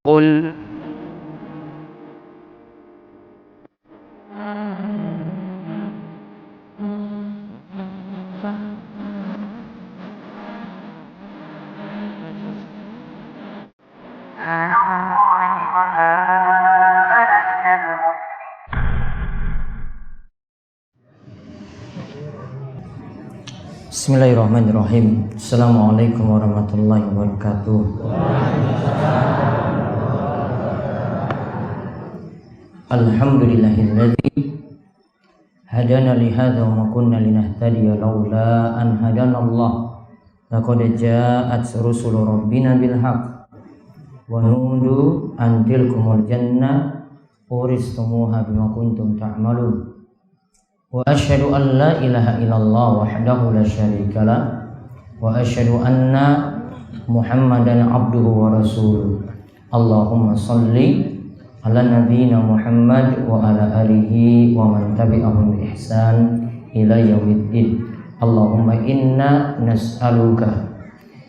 قل Bismillahirrahmanirrahim. Assalamualaikum warahmatullahi wabarakatuh. Alhamdulillahilladzi hadana li hadza wa ma kunna linahtadiya laula an hadanallah. Laqad ja'at rusulu rabbina bil haqq wa nudu an tilkumul jannah uristumuha bima kuntum ta'malun. Wa asyhadu an la ilaha illallah wahdahu la syarika lah wa asyhadu anna Muhammadan abduhu wa rasuluh. Allahumma shalli ala nabiyyina Muhammad wa ala alihi wa man tabi'ahum bi ihsan ila yaumiddin. Allahumma inna nas'aluka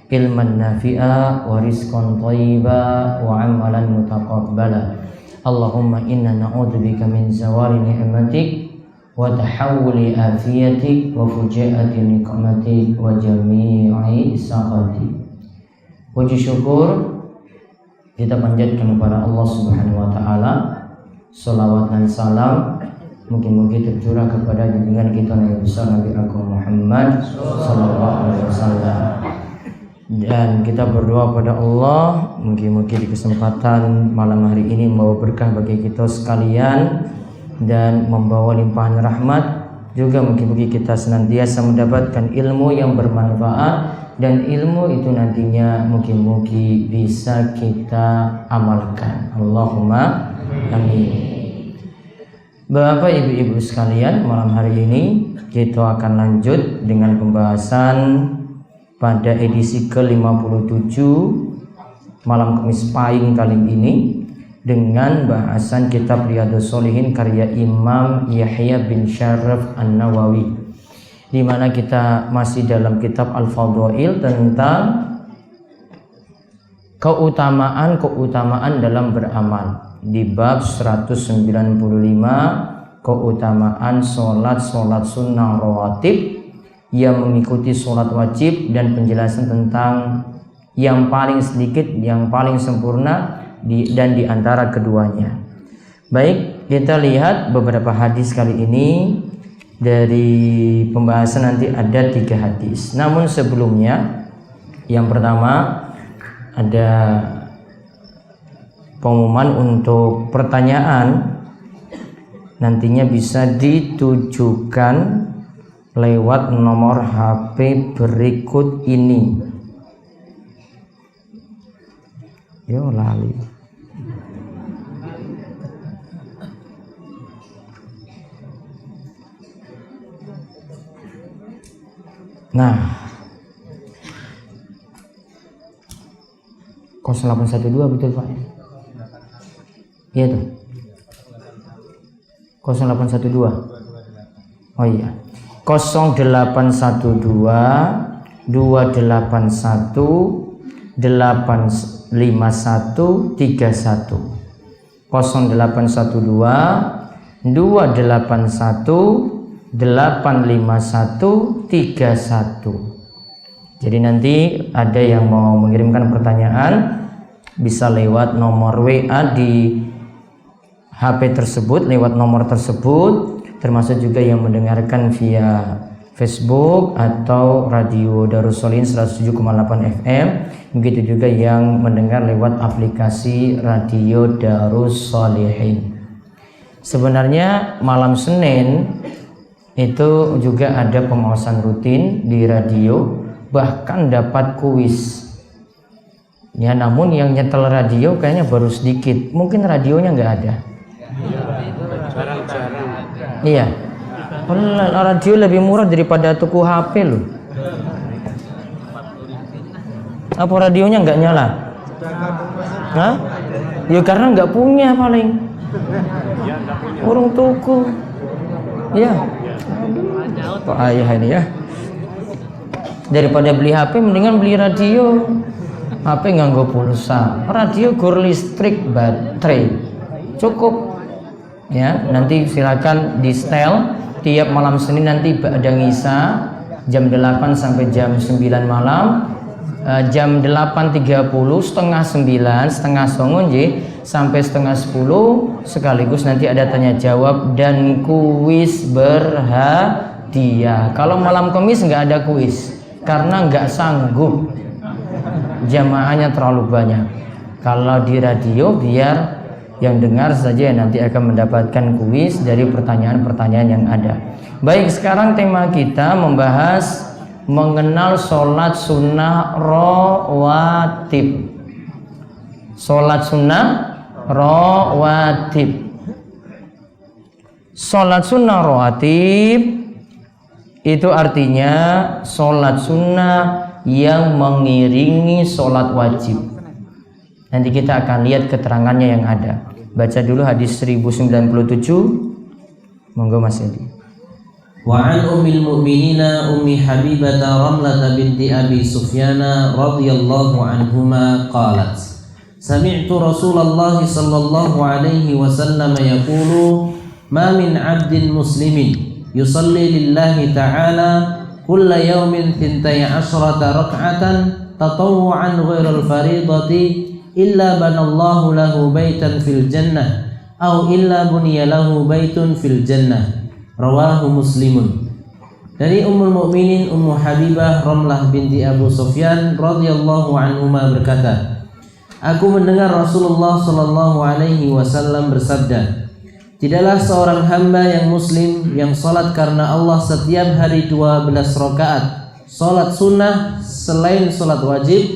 ilman nafi'a wa rizqan thayyiba wa amalan mutaqabbala. Allahumma inna na'udzubika min zawali ni'matik wa tahawuli afiyatik wa fujaati nikmatik wa jami'i sakhatik. Puji syukur kita panjatkan kepada Allah Subhanahu wa taala. Salawat dan salam mungkin-mungkin tercurah kepada junjungan kita Nabi besar Nabi Agung Muhammad sallallahu alaihi wasallam. Dan kita berdoa pada Allah mungkin-mungkin di kesempatan malam hari ini membawa berkah bagi kita sekalian dan membawa limpahan rahmat, juga mungkin-mungkin kita senantiasa mendapatkan ilmu yang bermanfaat, dan ilmu itu nantinya mungkin-mungkin bisa kita amalkan. Allahumma amin. Bapak ibu-ibu sekalian, malam hari ini kita akan lanjut dengan pembahasan pada edisi ke-57 malam Kamis Pahing kali ini dengan bahasan kitab Riyadhus Shalihin karya Imam Yahya bin Syaraf An-Nawawi, di mana kita masih dalam kitab Al-Fadhail tentang keutamaan dalam beramal. Di bab 195 keutamaan sholat sunnah rawatib yang mengikuti sholat wajib, dan penjelasan tentang yang paling sedikit, yang paling sempurna dan di antara keduanya. Baik, kita lihat beberapa hadis kali ini. Dari pembahasan nanti ada 3 hadis. Namun sebelumnya, yang pertama ada pengumuman untuk pertanyaan. Nantinya bisa ditujukan lewat nomor HP berikut ini. Yo lali. Nah, 0812 betul Pak? Iya tuh. 0812. Oh iya. 0812 281 851 31. 0812 281 851 31. Jadi nanti ada yang mau mengirimkan pertanyaan bisa lewat nomor WA di HP tersebut, lewat nomor tersebut, termasuk juga yang mendengarkan via Facebook atau radio Darus Shalihin 107,8 FM. Begitu juga yang mendengar lewat aplikasi radio Darus Shalihin. Sebenarnya malam Senin itu juga ada pengawasan rutin di radio, bahkan dapat kuis. Ya, namun yang nyetel radio kayaknya baru sedikit. Mungkin radionya nggak ada. Iya. Radio lebih murah daripada tuku HP loh. Apa radionya nggak nyala? Hah? Ya karena nggak punya paling. Urung tuku. Ya. Pak ayah ini ya. Daripada beli HP mendingan beli radio. HP nganggo pulsa, radio gur listrik baterai cukup ya. Nanti silakan di setel tiap malam Senin nanti ada ngisa jam 8 sampai jam 9 malam, jam 8.30 setengah 9 setengah songo sampai setengah 10 sekaligus nanti ada tanya jawab dan kuis berhadiah. Kalau malam Kamis nggak ada kuis karena nggak sanggup, jamaahnya terlalu banyak. Kalau di radio biar yang dengar saja nanti akan mendapatkan kuis dari pertanyaan-pertanyaan yang ada. Baik, sekarang tema kita membahas mengenal sholat sunnah rawatib. Sholat sunnah rawatib. Sholat sunnah rawatib itu artinya sholat sunnah yang mengiringi sholat wajib. Nanti kita akan lihat keterangannya yang ada. Baca dulu hadis 1097. Monggo Mas Edi. Wa an ummil mu'minina ummi Habibah Ramlah binti Abi Sufyan radhiyallahu anhuma qalat sami'tu Rasulullah sallallahu alaihi wasallam yaqulu ma min 'abdin muslimin yusalli lillahi ta'ala kulla yawmin 12 rak'atan tatawwu'an ghairal fariidati illa banallahu lahu baitan fil jannah aw illa buniya lahu baitun fil jannah. Rawahu Muslimun. Dari Ummul Mukminin Ummu Habibah Ramlah binti Abu Sufyan radhiyallahu anhuma berkata, aku mendengar Rasulullah sallallahu alaihi wasallam bersabda, tidaklah seorang hamba yang muslim yang salat karena Allah setiap hari 12 rakaat salat sunnah selain salat wajib,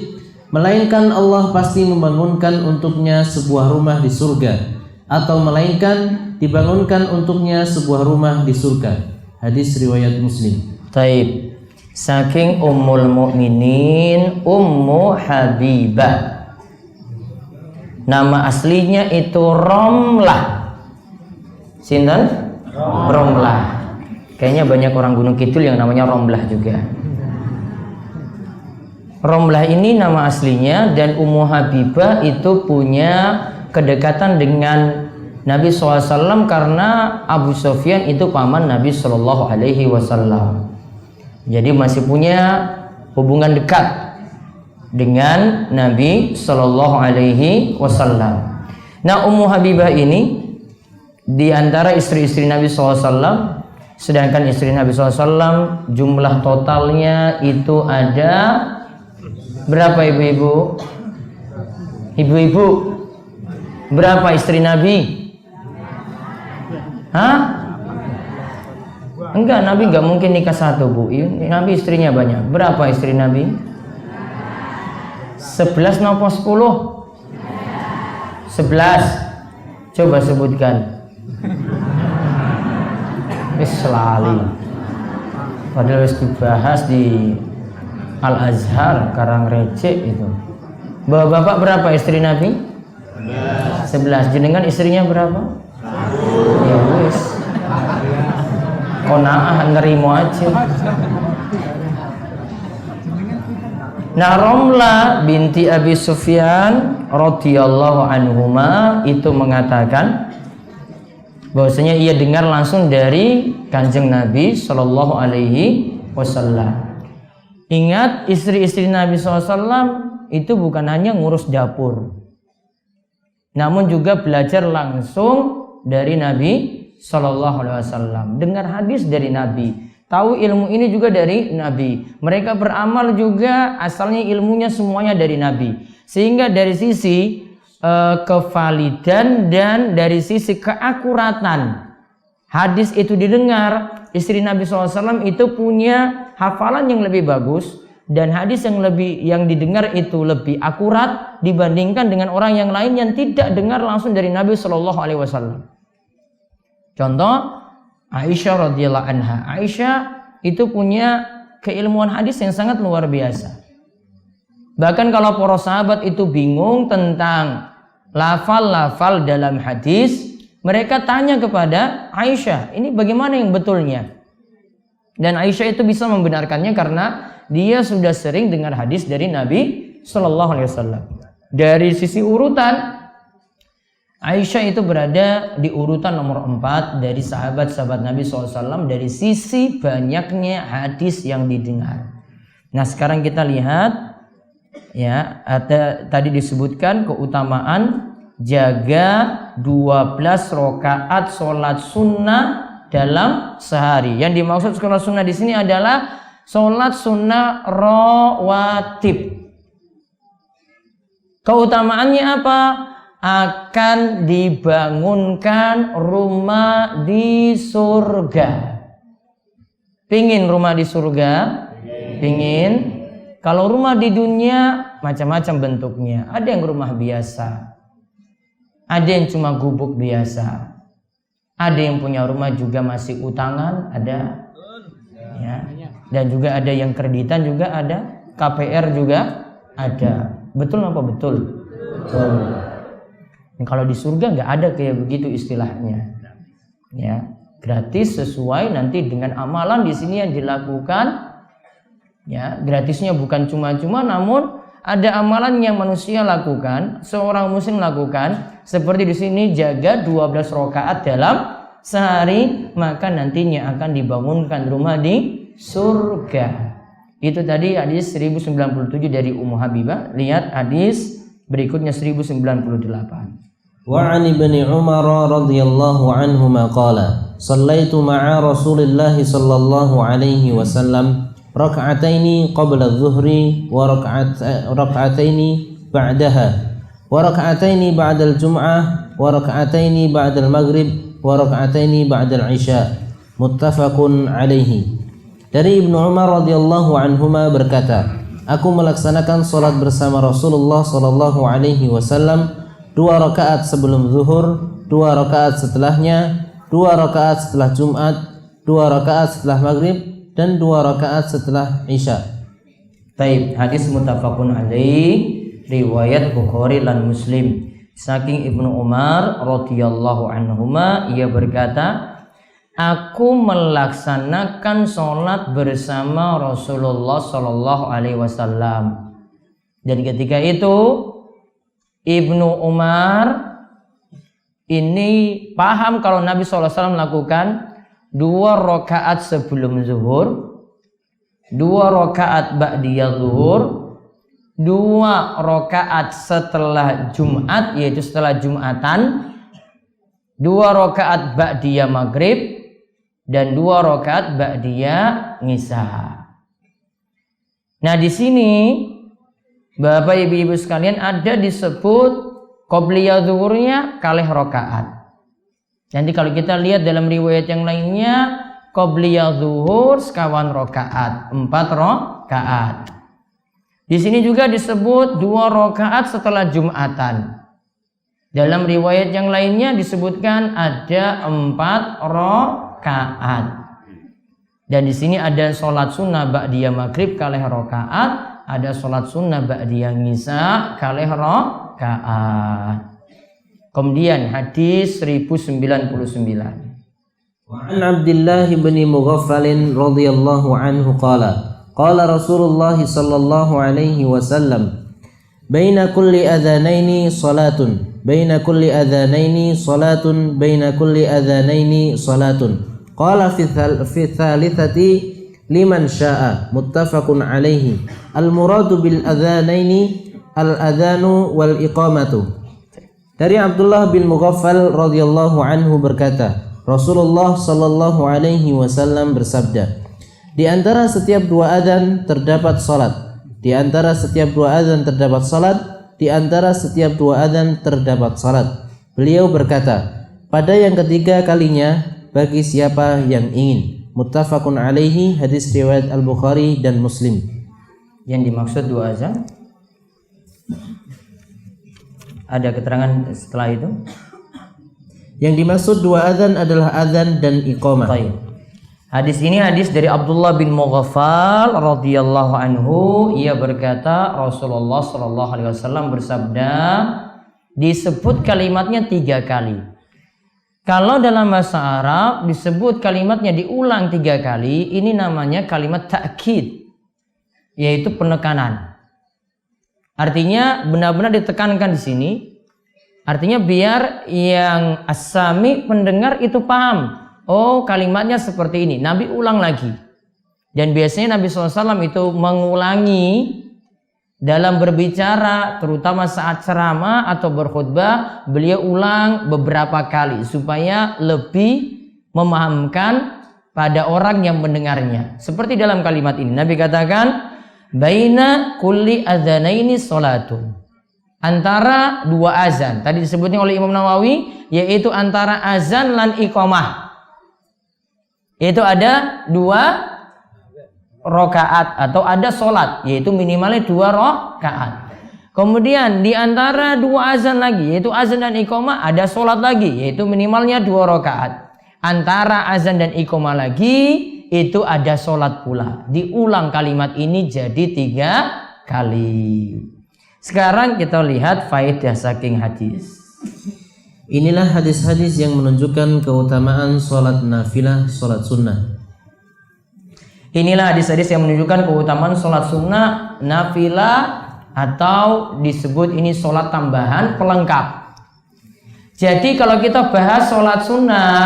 melainkan Allah pasti membangunkan untuknya sebuah rumah di surga, atau melainkan dibangunkan untuknya sebuah rumah di surga. Hadis riwayat Muslim. Taib. Saking Ummul Mukminin Ummu Habibah. Nama aslinya itu Ramlah. Sinten? Ramlah. Kayaknya banyak orang Gunung Kidul yang namanya Ramlah juga. Ramlah ini nama aslinya, dan Ummu Habibah itu punya kedekatan dengan Nabi SAW karena Abu Sufyan itu paman Nabi SAW. Jadi masih punya hubungan dekat dengan Nabi SAW. Nah, Ummu Habibah ini di antara istri-istri Nabi SAW, sedangkan istri Nabi SAW jumlah totalnya itu ada berapa ibu-ibu? Ibu-ibu, berapa istri Nabi? Hah? Enggak, Nabi enggak mungkin nikah satu, Bu. Nabi istrinya banyak. Berapa istri Nabi? 11 nopo 10? 11. Coba sebutkan. Wis selali. Padahal wis dibahas di Al-Azhar Karangrecek itu. Bapak-bapak berapa istri Nabi? 11. Jenengan istrinya berapa? Ya wis. Qanaah nerimo aja. Nah, Ramlah binti Abi Sufyan radhiyallahu anhuma itu mengatakan bahwasanya ia dengar langsung dari Kanjeng Nabi sallallahu alaihi wasallam. Ingat, istri-istri Nabi SAW itu bukan hanya ngurus dapur, namun juga belajar langsung dari Nabi Sallallahu Alaihi Wasallam, dengar hadis dari Nabi, tahu ilmu ini juga dari Nabi. Mereka beramal juga asalnya ilmunya semuanya dari Nabi, sehingga dari sisi kevalidan dan dari sisi keakuratan hadis itu didengar, istri Nabi SAW itu punya hafalan yang lebih bagus, dan hadis yang didengar itu lebih akurat dibandingkan dengan orang yang lain yang tidak dengar langsung dari Nabi Sallallahu Alaihi Wasallam. Contoh Aisyah radhiyallahu anha. Aisyah itu punya keilmuan hadis yang sangat luar biasa. Bahkan kalau para sahabat itu bingung tentang lafal-lafal dalam hadis, mereka tanya kepada Aisyah, ini bagaimana yang betulnya? Dan Aisyah itu bisa membenarkannya karena dia sudah sering dengar hadis dari Nabi Sallallahu Alaihi Wasallam. Dari sisi urutan, Aisyah itu berada di urutan nomor 4 dari sahabat-sahabat Nabi SAW dari sisi banyaknya hadis yang didengar. Nah sekarang kita lihat ya, ada tadi disebutkan keutamaan jaga 12 rakaat sholat sunnah dalam sehari. Yang dimaksud sholat sunnah di sini adalah sholat sunnah rawatib. Keutamaannya apa? Akan dibangunkan rumah di surga. Pingin rumah di surga? Pingin. Kalau rumah di dunia macam-macam bentuknya. Ada yang rumah biasa, ada yang cuma gubuk biasa, ada yang punya rumah juga masih utangan, ada ya. Dan juga ada yang kreditan juga ada, KPR juga ada. Betul apa betul? Betul. Kalau di surga nggak ada kayak begitu istilahnya, ya gratis sesuai nanti dengan amalan di sini yang dilakukan, ya gratisnya bukan cuma-cuma, namun ada amalan yang manusia lakukan, seorang muslim lakukan, seperti di sini jaga 12 rakaat dalam sehari, maka nantinya akan dibangunkan rumah di surga. Itu tadi hadis 1097 dari Ummu Habibah. Lihat hadis berikutnya 1098. Wa 'an Ibni Umar radhiyallahu anhuma qala shallaitu ma'a Rasulillah sallallahu alaihi wasallam rak'ataini qabla adh-dhuhri wa rak'ataini ba'daha wa rak'ataini ba'da al-jum'ah wa rak'ataini ba'da al-maghrib wa rak'ataini ba'da al-isya. Muttafaqun alaihi. Dari Ibnu Umar radhiyallahu anhuma berkata, aku melaksanakan salat bersama Rasulullah sallallahu alaihi wasallam 2 rakaat sebelum zuhur, 2 rakaat setelahnya, 2 rakaat setelah Jumat, 2 rakaat setelah maghrib, dan 2 rakaat setelah isya. Taib, hadis muttafaqun alaih, riwayat Bukhari dan Muslim. Saking Ibnu Umar radhiyallahu anhuma, ia berkata, aku melaksanakan sholat bersama Rasulullah sallallahu alaihi wasallam. Dan ketika itu Ibnu Umar ini paham kalau Nabi SAW melakukan 2 rakaat sebelum zuhur, 2 rakaat ba'diyah zuhur, 2 rakaat setelah Jumat yaitu setelah Jumatan, 2 rakaat ba'diyah maghrib, dan 2 rakaat ba'diyah ngisya. Nah di sini Bapak ibu-ibu sekalian ada disebut qobliyah zuhurnya kalih rakaat. Nanti kalau kita lihat dalam riwayat yang lainnya qobliyah zuhur sekawan rakaat, 4 rakaat. Di sini juga disebut 2 rakaat setelah Jumatan. Dalam riwayat yang lainnya disebutkan ada 4 rakaat. Dan di sini ada sholat sunnah ba'diyah maghrib kalih rakaat, ada sholat sunnah ba'diyah ngisya kalih rakaat. Kemudian hadis 1099. Wa an Abdullah bin Mughaffal radhiyallahu anhu qala qala Rasulullah sallallahu alaihi wasallam baina kulli adhanaini salatun baina kulli adhanaini salatun baina kulli adhanaini salatun qala fi thalithati liman syaa. Muttafaqun alaihi. Al muradu bil adhanaini al adhanu wal iqamatu. Dari Abdullah bin Mughaffal radhiyallahu anhu berkata, Rasulullah sallallahu alaihi wasallam bersabda, di antara setiap 2 adzan terdapat salat, di antara setiap 2 adzan terdapat salat, di antara setiap 2 adzan terdapat salat. Beliau berkata, pada yang ketiga kalinya bagi siapa yang ingin. Muttafaqun alaihi, hadis riwayat Al-Bukhari dan Muslim. Yang dimaksud 2 azan, ada keterangan setelah itu? Yang dimaksud 2 azan adalah azan dan iqamah. Baik. Hadis ini hadis dari Abdullah bin Mughaffal radhiyallahu anhu. Ia berkata Rasulullah sallallahu alaihi wasallam bersabda, disebut kalimatnya 3 kali. Kalau dalam bahasa Arab disebut kalimatnya diulang 3 kali, ini namanya kalimat ta'kid, yaitu penekanan. Artinya benar-benar ditekankan di sini. Artinya biar yang as-sami pendengar itu paham. Oh, kalimatnya seperti ini. Nabi ulang lagi. Dan biasanya Nabi SAW itu mengulangi dalam berbicara, terutama saat ceramah atau berkhutbah, beliau ulang beberapa kali supaya lebih memahamkan pada orang yang mendengarnya. Seperti dalam kalimat ini, Nabi katakan, baina kulli adzanaini sholatun. Antara dua azan. Tadi disebutnya oleh Imam Nawawi, yaitu antara azan dan iqamah. Itu ada 2 rakaat atau ada sholat, yaitu minimalnya 2 rakaat. Kemudian di antara 2 azan lagi, yaitu azan dan iqamah, ada sholat lagi, yaitu minimalnya 2 rakaat. Antara azan dan iqamah lagi, itu ada sholat pula. Diulang kalimat ini jadi 3 kali. Sekarang kita lihat faedah saking hadis. Inilah hadis-hadis yang menunjukkan keutamaan sholat nafilah, sholat sunnah. Inilah hadis-hadis yang menunjukkan keutamaan sholat sunnah, nafilah, atau disebut ini sholat tambahan pelengkap. Jadi kalau kita bahas sholat sunnah,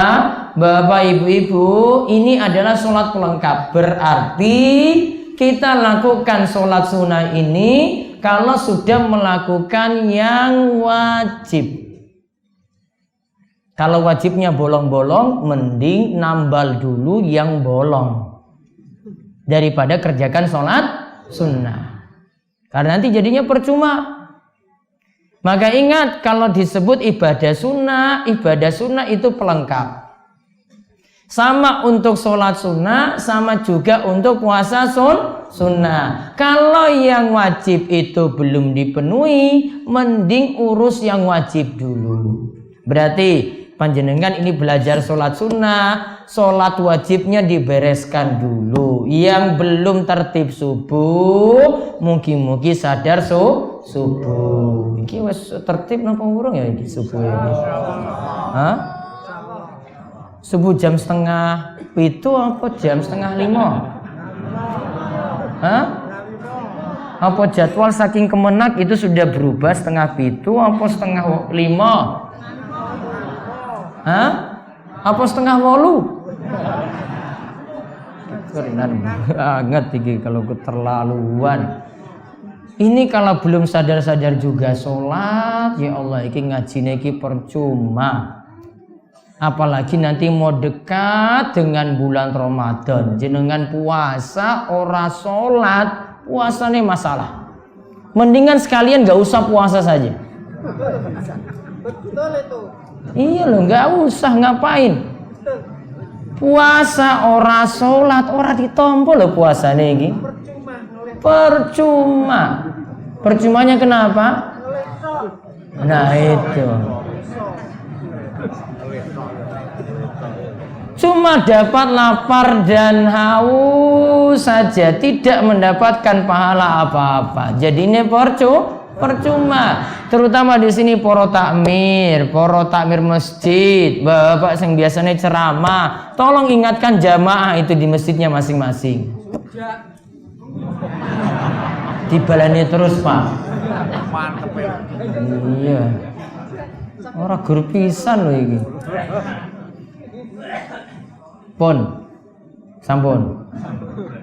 Bapak Ibu-Ibu, ini adalah sholat pelengkap. Berarti kita lakukan sholat sunnah ini kalau sudah melakukan yang wajib. Kalau wajibnya bolong-bolong, mending nambal dulu yang bolong daripada kerjakan sholat sunnah. Karena nanti jadinya percuma. Maka ingat, kalau disebut ibadah sunnah itu pelengkap. Sama untuk sholat sunnah, sama juga untuk puasa sunnah. Kalau yang wajib itu belum dipenuhi, mending urus yang wajib dulu. Berarti panjenengan ini belajar sholat sunnah, sholat wajibnya dibereskan dulu. Yang belum tertib subuh, mungkin sadar subuh. Iki wis tertib napa urung ya iki subuh ini? Hah? Subuh jam 4:30 apa jam 4:30? Hah? Apa jadwal saking kemenak itu sudah berubah 4:30 apa 4:30? Hah? Apa 7:30? Kerinan banget iki kalau keterlaluan. Ini kalau belum sadar-sadar juga sholat, ya Allah iki ngajine iki percuma. Apalagi nanti mau dekat dengan bulan Ramadan, jenengan puasa ora sholat, puasanya masalah. Mendingan sekalian gak usah puasa saja. Betul itu. Iya loh, gak usah, ngapain? Puasa ora sholat, ora ditompo loh puasanya ini. Percuma. Percumanya kenapa? Nah itu. Cuma dapat lapar dan haus saja, tidak mendapatkan pahala apa-apa. Jadi ini percuma. Terutama di sini poro takmir masjid, bapak yang biasanya ceramah, tolong ingatkan jamaah itu di masjidnya masing-masing. Dibalani terus pak. Iya. Orang guru pisan loh ini. Pon, sampun.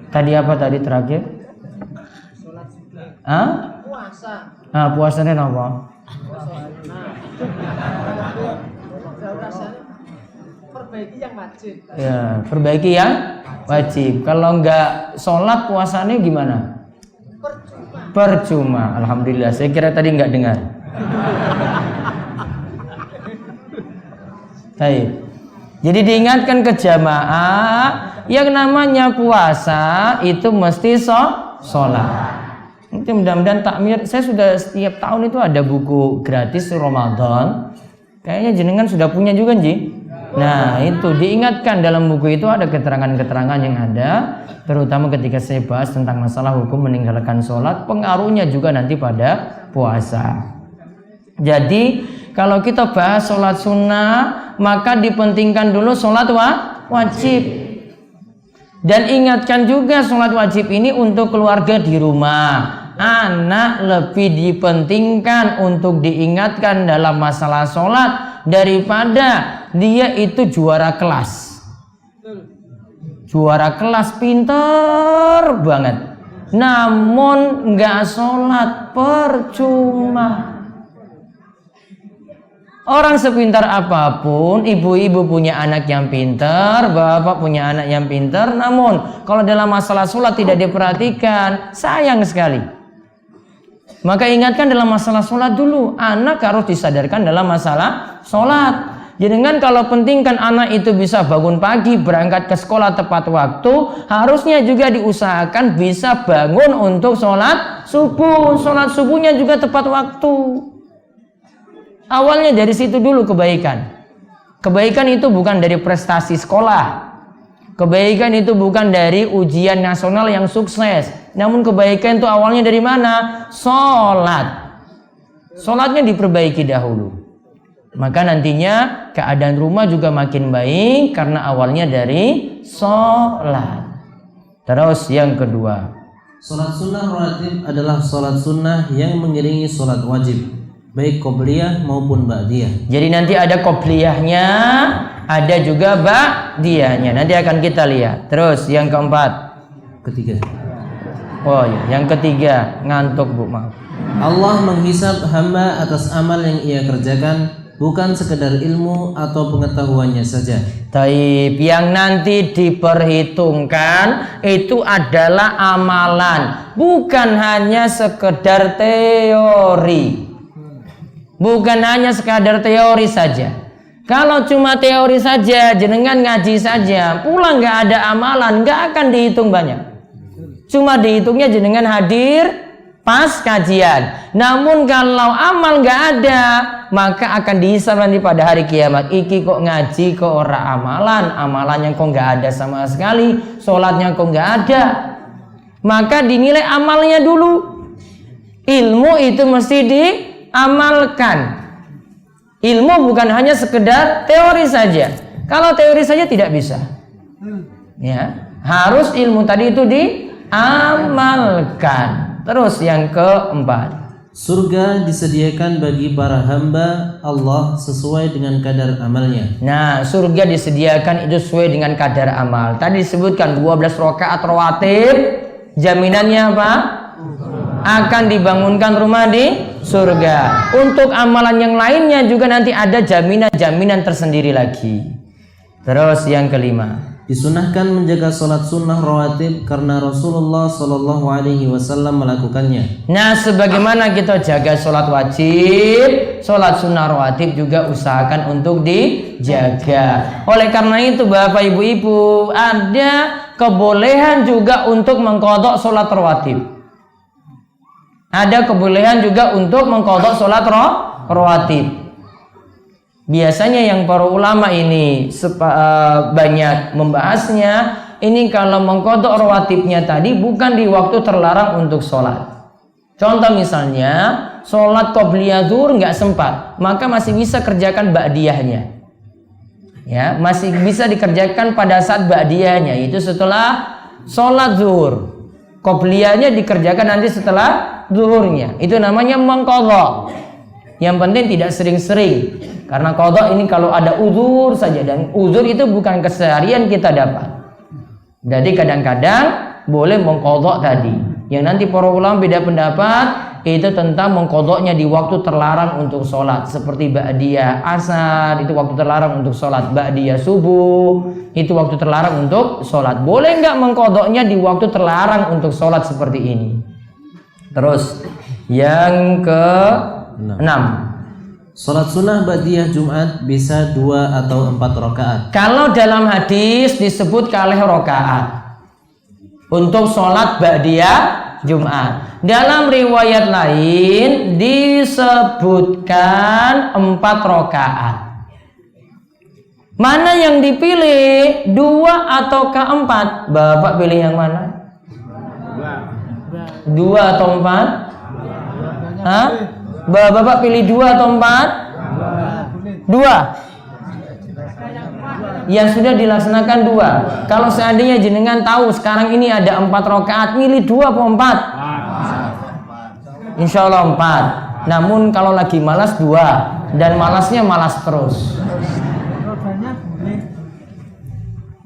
Tadi apa tadi terakhir? Hah? Puasa. Nah, puasanya apa? Perbaiki yang wajib. Ya, perbaiki yang wajib. Kalau enggak sholat puasanya gimana? Percuma. Alhamdulillah. Saya kira tadi enggak dengar. Baik. Jadi diingatkan ke jamaah, yang namanya puasa itu mesti sholat. Nanti mudah-mudahan takmir, saya sudah setiap tahun itu ada buku gratis Ramadan. Kayaknya jenengan sudah punya juga, Ji. Nah, itu diingatkan dalam buku itu ada keterangan-keterangan yang ada, terutama ketika saya bahas tentang masalah hukum meninggalkan sholat, pengaruhnya juga nanti pada puasa. Jadi, kalau kita bahas sholat sunnah, maka dipentingkan dulu sholat wajib. Dan ingatkan juga sholat wajib ini untuk keluarga di rumah. anak lebih dipentingkan untuk diingatkan dalam masalah sholat daripada dia itu juara kelas. Juara kelas pinter banget, namun nggak sholat percuma. Orang sepintar apapun, ibu-ibu punya anak yang pintar, bapak punya anak yang pintar, namun kalau dalam masalah sholat tidak diperhatikan, sayang sekali. Maka ingatkan dalam masalah sholat dulu, anak harus disadarkan dalam masalah sholat. Jangan kalau pentingkan anak itu bisa bangun pagi, berangkat ke sekolah tepat waktu, harusnya juga diusahakan bisa bangun untuk sholat subuh. Sholat subuhnya juga tepat waktu. Awalnya dari situ dulu kebaikan. Kebaikan itu bukan dari prestasi sekolah. Kebaikan itu bukan dari ujian nasional yang sukses. Namun kebaikan itu awalnya dari mana? Sholat. Sholatnya diperbaiki dahulu. Maka nantinya keadaan rumah juga makin baik karena awalnya dari sholat. Terus yang kedua, Sholat sunnah rawatib adalah sholat sunnah yang mengiringi sholat wajib, baik qobliyah maupun ba'diyah. jadi nanti ada qobliyahnya, ada juga ba'diyahnya. Nanti akan kita lihat. Terus yang keempat, Ketiga, oh ya, yang ketiga, ngantuk Bu, maaf. Allah menghisab hamba atas amal yang ia kerjakan, bukan sekedar ilmu atau pengetahuannya saja. Taib, yang nanti diperhitungkan itu adalah amalan, bukan hanya sekedar teori. Bukan hanya sekadar teori saja. Kalau cuma teori saja, jenengan ngaji saja, pulang nggak ada amalan, nggak akan dihitung banyak. Cuma dihitungnya jenengan hadir pas kajian. Namun kalau amal nggak ada, maka akan dihisab nanti pada hari kiamat. Iki kok ngaji kok ora amalan, amalannya kok nggak ada sama sekali, sholatnya kok nggak ada. Maka dinilai amalnya dulu. Ilmu itu mesti diamalkan. Ilmu bukan hanya sekedar teori saja. Kalau teori saja tidak bisa. Ya, harus ilmu tadi itu diamalkan. Terus yang keempat, Surga disediakan bagi para hamba Allah sesuai dengan kadar amalnya. nah, surga disediakan itu sesuai dengan kadar amal. Tadi disebutkan 12 rakaat rawatib, jaminannya apa? Akan dibangunkan rumah di surga. Untuk amalan yang lainnya juga nanti ada jaminan-jaminan tersendiri lagi. Terus yang kelima, Disunahkan menjaga sholat sunnah rawatib karena Rasulullah Shallallahu Alaihi Wasallam melakukannya. nah, sebagaimana kita jaga sholat wajib, sholat sunnah rawatib juga usahakan untuk dijaga. Oleh karena itu Bapak Ibu-Ibu, ada kebolehan juga untuk mengqadha sholat rawatib. Ada kebolehan juga untuk mengqadha sholat rawatib. Biasanya yang para ulama ini banyak membahasnya, ini kalau mengqadha rawatibnya tadi bukan di waktu terlarang untuk sholat. Contoh misalnya, sholat qobliyah zuhur nggak sempat, maka masih bisa kerjakan ba'diyahnya. Ya, masih bisa dikerjakan pada saat ba'diyahnya, itu setelah sholat zuhur. Qobliyahnya dikerjakan nanti setelah zuhurnya. Itu namanya mengqadha. Yang penting tidak sering-sering. Karena qadha ini kalau ada uzur saja, dan uzur itu bukan keseharian kita dapat. Jadi kadang-kadang boleh mengqadha tadi. Yang nanti para ulama beda pendapat itu tentang mengqadhanya di waktu terlarang untuk sholat, seperti ba'diyah asar itu waktu terlarang untuk sholat, ba'diyah subuh itu waktu terlarang untuk sholat. Boleh nggak mengqadhanya di waktu terlarang untuk sholat seperti ini? Terus yang ke-6, Sholat sunnah ba'diyah Jumat bisa 2 atau 4 rakaat. kalau dalam hadis disebut kalih rakaat untuk sholat ba'diyah Jumat. Dalam riwayat lain disebutkan 4 rakaat. Mana yang dipilih? 2 atau ke-4? Bapak pilih yang mana? 2 atau 4? Hah? Bapak pilih 2 atau 4? 2. Yang sudah dilaksanakan 2. Kalau seandainya jenengan tahu sekarang ini ada 4 rakaat, milih 2 atau 4? Insya Allah 4. Namun kalau lagi malas 2, dan malasnya malas terus. Korbannya boleh.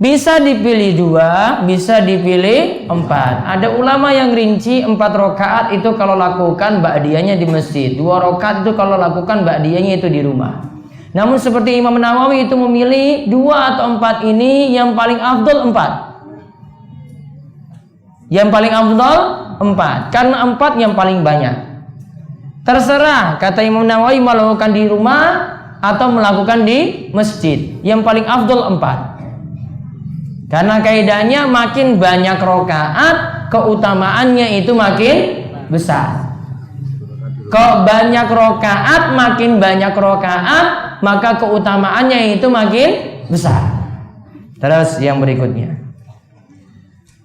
Bisa dipilih 2, bisa dipilih 4. Ada ulama yang rinci 4 rakaat itu kalau lakukan ba'diyahnya di masjid, 2 rakaat itu kalau lakukan ba'diyahnya itu di rumah. Namun seperti Imam Nawawi itu memilih 2 atau 4 ini yang paling afdol 4. Yang paling afdol 4, karena 4 yang paling banyak. Terserah kata Imam Nawawi melakukan di rumah atau melakukan di masjid. Yang paling afdol 4. Karena kaidahnya makin banyak rakaat, keutamaannya itu makin besar. Kalau banyak rakaat, makin banyak rakaat, maka keutamaannya itu makin besar. Terus yang berikutnya,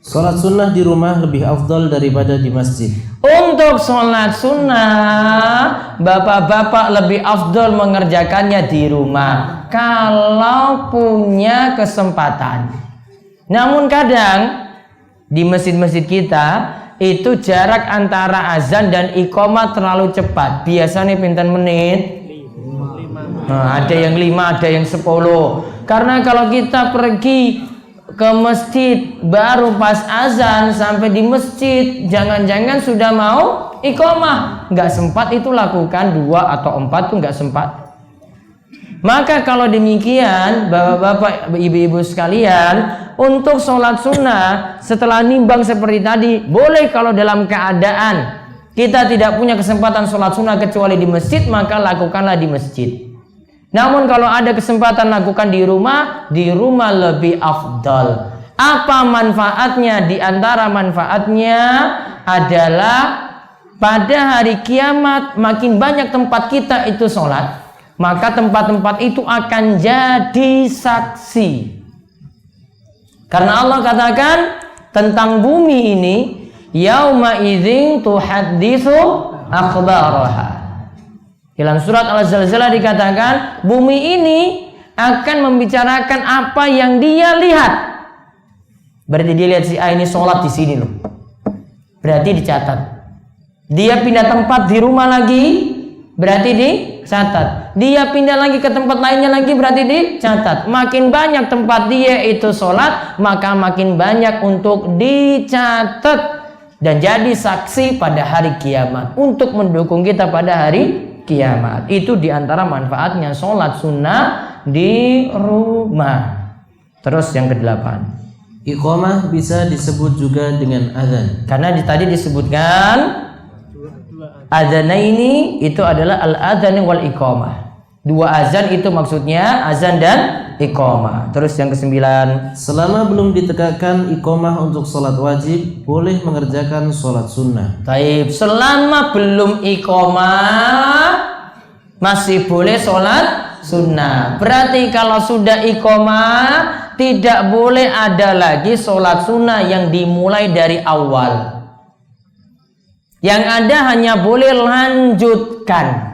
Sholat sunnah di rumah lebih afdal daripada di masjid. untuk sholat sunnah, bapak-bapak lebih afdol mengerjakannya di rumah kalau punya kesempatan. Namun kadang di masjid-masjid kita itu jarak antara azan dan iqamah terlalu cepat. Biasanya pinten menit? 5. Nah, ada yang 5, ada yang 10. Karena kalau kita pergi ke masjid baru pas azan, sampai di masjid jangan-jangan sudah mau iqamah, nggak sempat itu lakukan 2 atau 4 tuh nggak sempat. Maka kalau demikian bapak-bapak, ibu-ibu sekalian, untuk sholat sunnah setelah nimbang seperti tadi, boleh kalau dalam keadaan kita tidak punya kesempatan sholat sunnah kecuali di masjid, maka lakukanlah di masjid. Namun kalau ada kesempatan lakukan di rumah lebih afdal. Apa manfaatnya? Di antara manfaatnya adalah pada hari kiamat makin banyak tempat kita itu sholat, maka tempat-tempat itu akan jadi saksi. Karena Allah katakan tentang bumi ini, yauma idzin tuhadditsu akhbaraha. Dalam surat Al-Zalzalah dikatakan bumi ini akan membicarakan apa yang dia lihat. Berarti dia lihat si A ini sholat di sini loh. Berarti dicatat. Dia pindah tempat di rumah lagi, berarti dicatat. Dia pindah lagi ke tempat lainnya lagi, berarti dicatat. Makin banyak tempat dia itu sholat, maka makin banyak untuk dicatat dan jadi saksi pada hari kiamat untuk mendukung kita pada hari kiamat. Itu diantara manfaatnya sholat sunnah di rumah. Terus yang ke-8, Iqamah bisa disebut juga dengan azan. karena tadi disebutkan adzanaini itu adalah al-adzan wal iqamah. 2 azan itu maksudnya azan dan iqamah. Terus yang ke-9, Selama belum ditegakkan iqamah untuk sholat wajib, boleh mengerjakan sholat sunnah. taib, selama belum iqamah masih boleh sholat sunnah. Berarti kalau sudah iqamah tidak boleh ada lagi sholat sunnah yang dimulai dari awal. Yang ada hanya boleh lanjutkan.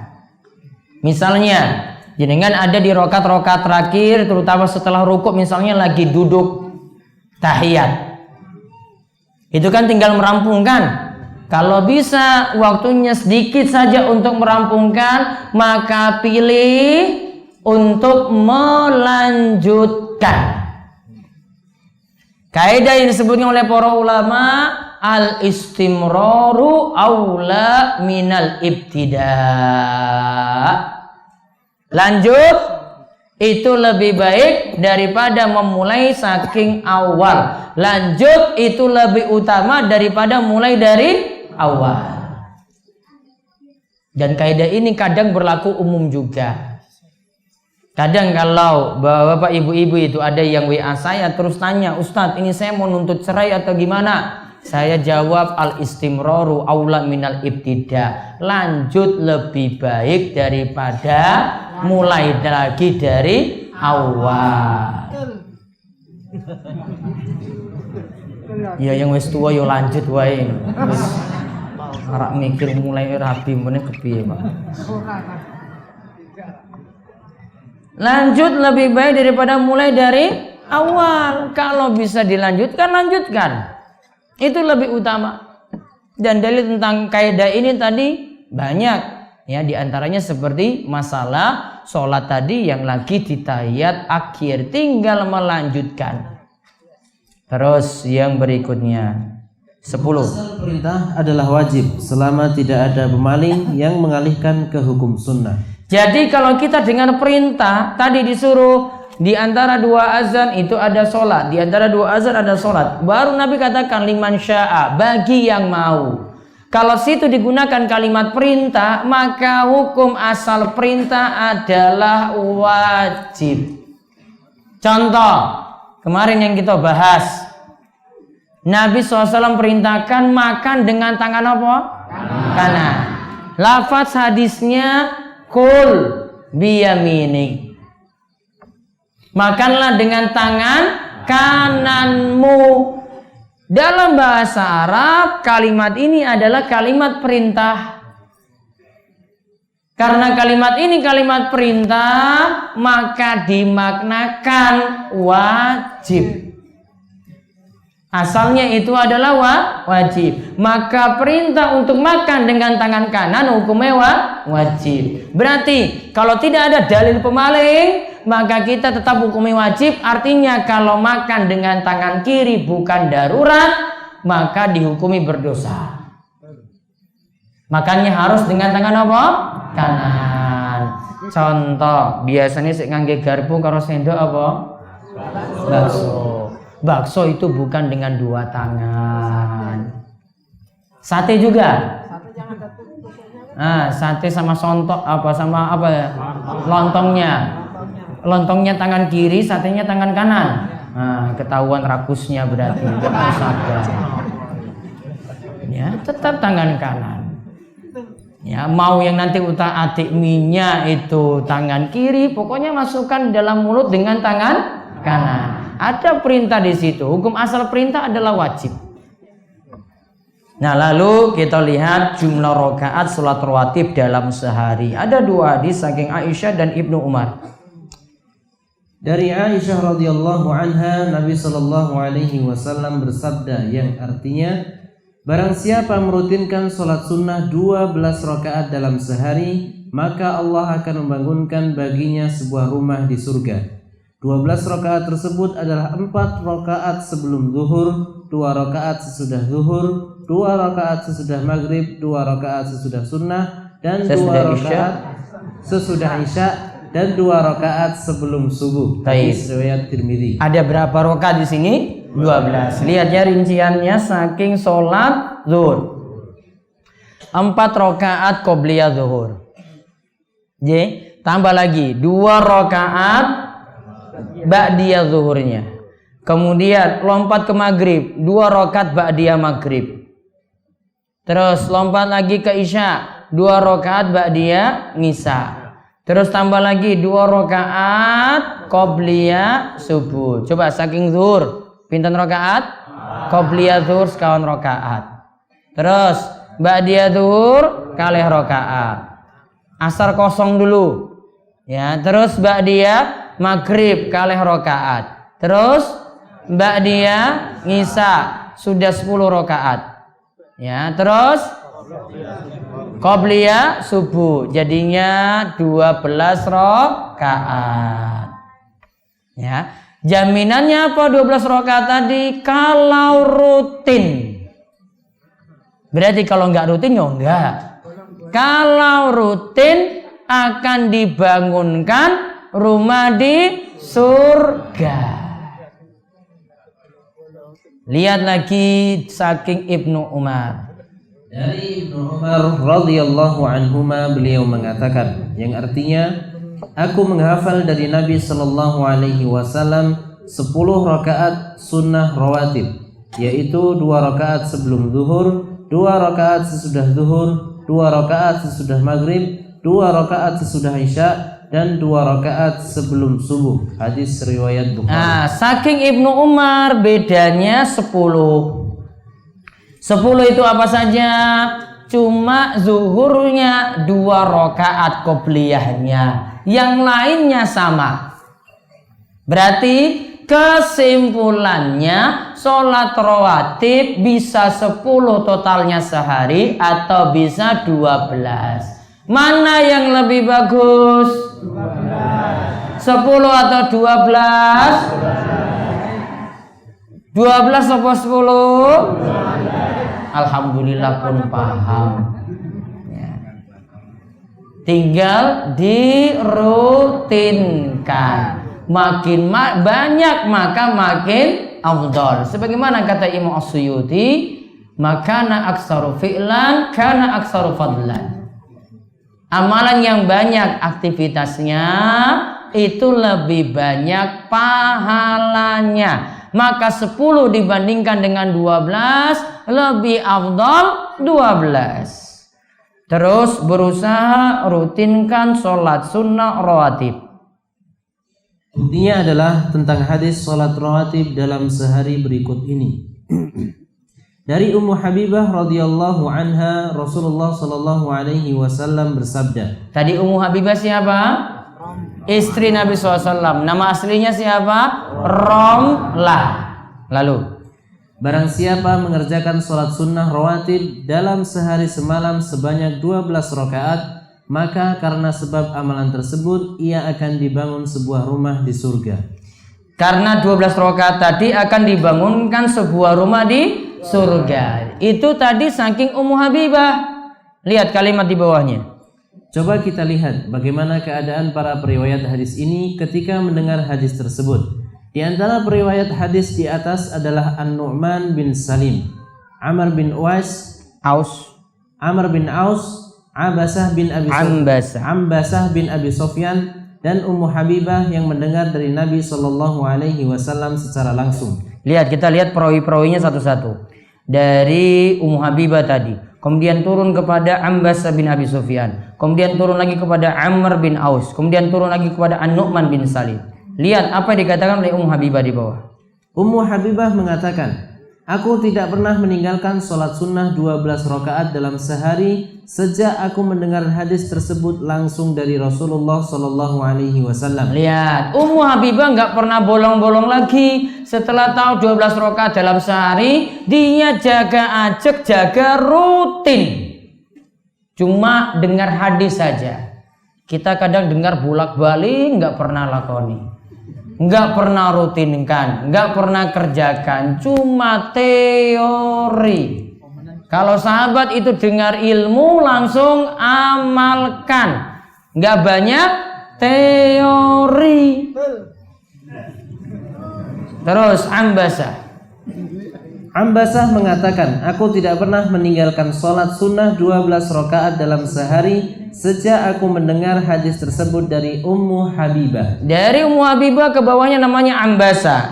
Misalnya jenengan ada di rokat-rokat terakhir, terutama setelah rukuk, misalnya lagi duduk tahiyat, itu kan tinggal merampungkan. Kalau bisa waktunya sedikit saja untuk merampungkan, maka pilih untuk melanjutkan. Kaidah yang disebutkan oleh para ulama, al-istimraru aula minal ibtida'. Lanjut itu lebih baik daripada memulai saking awal. Lanjut itu lebih utama daripada mulai dari awal. Dan kaidah ini kadang berlaku umum juga. Kadang kalau bapak ibu-ibu itu ada yang WA saya terus tanya, Ustadz ini saya mau nuntut cerai atau gimana? Saya jawab al-istimraru aula minal ibtida. Lanjut lebih baik daripada mulai lagi dari awal. Ya yang wis tua yo lanjut wae. Wis arek mikir mulai rabi meneh kepiye, Pak. Lanjut lebih baik daripada mulai dari awal. Kalau bisa dilanjutkan, lanjutkan. Itu lebih utama. Dan dalil tentang kaidah ini tadi banyak, ya, diantaranya seperti masalah sholat tadi yang lagi di tahiyat akhir, tinggal melanjutkan. Terus yang berikutnya 10. Asal perintah adalah wajib selama tidak ada pemaling yang mengalihkan ke hukum sunnah. Jadi kalau kita dengan perintah tadi disuruh di antara dua azan itu ada sholat, di antara dua azan ada sholat, baru Nabi katakan liman sya'a, bagi yang mau. Kalau situ digunakan kalimat perintah, maka hukum asal perintah adalah wajib. Contoh kemarin yang kita bahas, Nabi SAW perintahkan makan dengan tangan apa? Kanan. Lafaz hadisnya kul biyaminik, makanlah dengan tangan kananmu. Dalam bahasa Arab kalimat ini adalah kalimat perintah. Karena kalimat ini kalimat perintah, maka dimaknakan wajib. Asalnya itu adalah wajib. Maka perintah untuk makan dengan tangan kanan hukumnya wajib. Berarti kalau tidak ada dalil pemaling, maka kita tetap hukumnya wajib. Artinya kalau makan dengan tangan kiri bukan darurat, maka dihukumi berdosa. Makannya harus dengan tangan apa? Kanan. Contoh, biasanya sik ngangge garpu karo sendok apa? Bakso. Bakso itu bukan dengan dua tangan. Sate juga. Sate sama sontok sama apa ya? Lontongnya. Lontongnya tangan kiri, satenya tangan kanan. Ketahuan rakusnya berarti. Ya, tetap tangan kanan. Ya, mau yang nanti utak-atik minyak itu tangan kiri, pokoknya masukkan dalam mulut dengan tangan kanan. Ada perintah di situ. Hukum asal perintah adalah wajib. Nah, lalu kita lihat jumlah rakaat salat rawatib dalam sehari. Ada dua hadis saking Aisyah dan Ibnu Umar. Dari Aisyah radhiyallahu anha, Nabi sallallahu alaihi wasallam bersabda yang artinya, barang siapa merutinkan salat sunnah 12 rakaat dalam sehari, maka Allah akan membangunkan baginya sebuah rumah di surga. 12 rakaat tersebut adalah 4 rakaat sebelum zuhur, 2 rakaat sesudah zuhur, 2 rakaat sesudah maghrib, 2 rakaat sesudah sunnah, dan 2 rakaat sesudah isya, dan 2 rakaat sebelum subuh. Hadis riwayat Tirmidzi. Ada berapa rakaat di sini? 12. Lihat ya rinciannya saking sholat zuhur. 4 rakaat qobliyah zuhur. Tambah lagi 2 rakaat ba'diyah zuhurnya. Kemudian lompat ke maghrib, 2 rakaat ba'diyah maghrib. Terus lompat lagi ke isya, 2 rakaat ba'diyah nisa. Terus tambah lagi 2 rakaat qobliyah subuh. Coba saking zuhur, pinten rakaat? Qobliyah zuhur sekawan rakaat. Terus ba'diyah zuhur kalih rakaat. Asar kosong dulu. Ya, terus ba'diyah maghrib kalih rakaat. Terus ba'diyah nisa sudah 10 rakaat. Ya, terus qobliyah subuh jadinya 12 rakaat. Ya, jaminannya apa 12 rakaat tadi? Kalau rutin. Berarti kalau enggak rutin ya enggak. Kalau rutin akan dibangunkan rumah di surga. Lihat lagi saking Ibnu Umar. Dari Ibnu Umar radhiyallahu anhuma, beliau mengatakan yang artinya, aku menghafal dari Nabi sallallahu alaihi wasallam 10 rakaat sunnah rawatib, yaitu 2 rakaat sebelum zuhur, 2 rakaat sesudah zuhur, 2 rakaat sesudah maghrib, 2 rakaat sesudah isya, dan 2 rakaat sebelum subuh. Hadis riwayat Bukhari. Saking Ibnu Umar bedanya 10. 10 itu apa saja? Cuma zuhurnya 2 rakaat qobliyahnya, yang lainnya sama. Berarti kesimpulannya sholat rawatib bisa 10 totalnya sehari atau bisa 12. Mana yang lebih bagus? 10 atau 12? 12 atau 10? Alhamdulillah pun paham. Tinggal dirutinkan. Makin banyak maka makin afdal. Sebagaimana kata Imam As-Suyuti, makana aksaru fi'lan kana aksaru fadlan. Amalan yang banyak aktivitasnya itu lebih banyak pahalanya. Maka 10 dibandingkan dengan 12 lebih afdal 12. Terus berusaha rutinkan sholat sunnah rawatib. Buktinya adalah tentang hadis sholat rawatib dalam sehari berikut ini. Dari Ummu Habibah radhiyallahu anha, Rasulullah sallallahu alaihi wasallam bersabda. Tadi Ummu Habibah siapa? Istri Nabi SAW. Nama aslinya siapa? Romlah. Lalu barang siapa mengerjakan sholat sunnah rawatib dalam sehari semalam sebanyak 12 rakaat, maka karena sebab amalan tersebut ia akan dibangun sebuah rumah di surga. Karena 12 rakaat tadi akan dibangunkan sebuah rumah di surga. Itu tadi saking Ummu Habibah. Lihat kalimat di bawahnya. Coba kita lihat bagaimana keadaan para periwayat hadis ini ketika mendengar hadis tersebut. Di antara periwayat hadis di atas adalah An-Nu'man bin Salim, Amr bin Uwais, Amr bin Aus, Ambasah bin Abi Sofyan, dan Ummu Habibah yang mendengar dari Nabi Shallallahu Alaihi Wasallam secara langsung. Kita lihat perawi-perawinya satu-satu. Dari Ummu Habibah tadi, kemudian turun kepada Ambasah bin Abi Sofyan, kemudian turun lagi kepada Amr bin Aus, kemudian turun lagi kepada An-Nu'man bin Salim. Lihat apa yang dikatakan oleh Ummu Habibah di bawah. Ummu Habibah mengatakan, aku tidak pernah meninggalkan sholat sunnah 12 rakaat dalam sehari sejak aku mendengar hadis tersebut langsung dari Rasulullah Sallallahu Alaihi Wasallam. Lihat, Ummu Habibah nggak pernah bolong-bolong lagi. Setelah tahu 12 rakaat dalam sehari, dia jaga ajak, jaga rutin. Cuma dengar hadis saja. Kita kadang dengar bolak-balik, nggak pernah lakoni. Nggak pernah rutinkan, nggak pernah kerjakan, cuma teori. Kalau sahabat itu dengar ilmu langsung amalkan, nggak banyak teori. Terus Ambasah mengatakan, aku tidak pernah meninggalkan sholat sunnah 12 rakaat dalam sehari sejak aku mendengar hadis tersebut dari Ummu Habibah. Dari Ummu Habibah ke bawahnya namanya Ambasah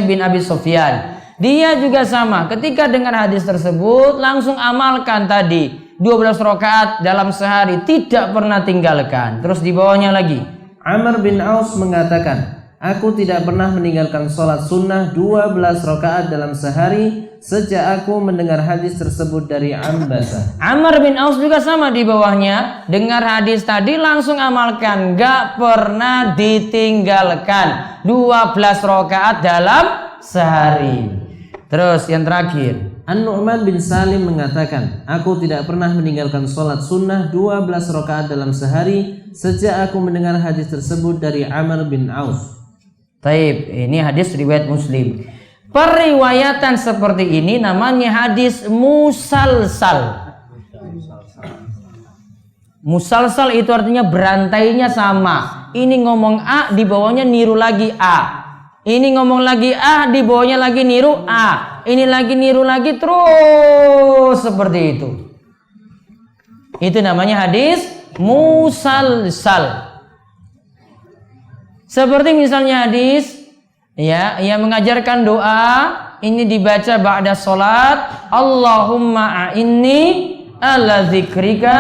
bin Abi Sofyan. Dia juga sama, ketika dengar hadis tersebut langsung amalkan tadi 12 rakaat dalam sehari, tidak pernah tinggalkan. Terus di bawahnya lagi Amr bin Aus mengatakan, aku tidak pernah meninggalkan sholat sunnah 12 rakaat dalam sehari sejak aku mendengar hadis tersebut dari Ambasah. Amr bin Aus juga sama di bawahnya, dengar hadis tadi langsung amalkan, gak pernah ditinggalkan 12 rakaat dalam sehari. Terus yang terakhir, An-Nu'man bin Salim mengatakan, aku tidak pernah meninggalkan sholat sunnah 12 rakaat dalam sehari sejak aku mendengar hadis tersebut dari Amr bin Aus. Taib, ini hadis riwayat Muslim. Periwayatan seperti ini namanya hadis musalsal. Musalsal itu artinya berantainya sama. Ini ngomong A, di bawahnya niru lagi A. Ini ngomong lagi A, di bawahnya lagi niru A. Ini lagi niru lagi, terus seperti itu. Itu namanya hadis musalsal. Seperti misalnya hadis yang mengajarkan doa ini dibaca ba'da salat, Allahumma a'inni ala dzikrika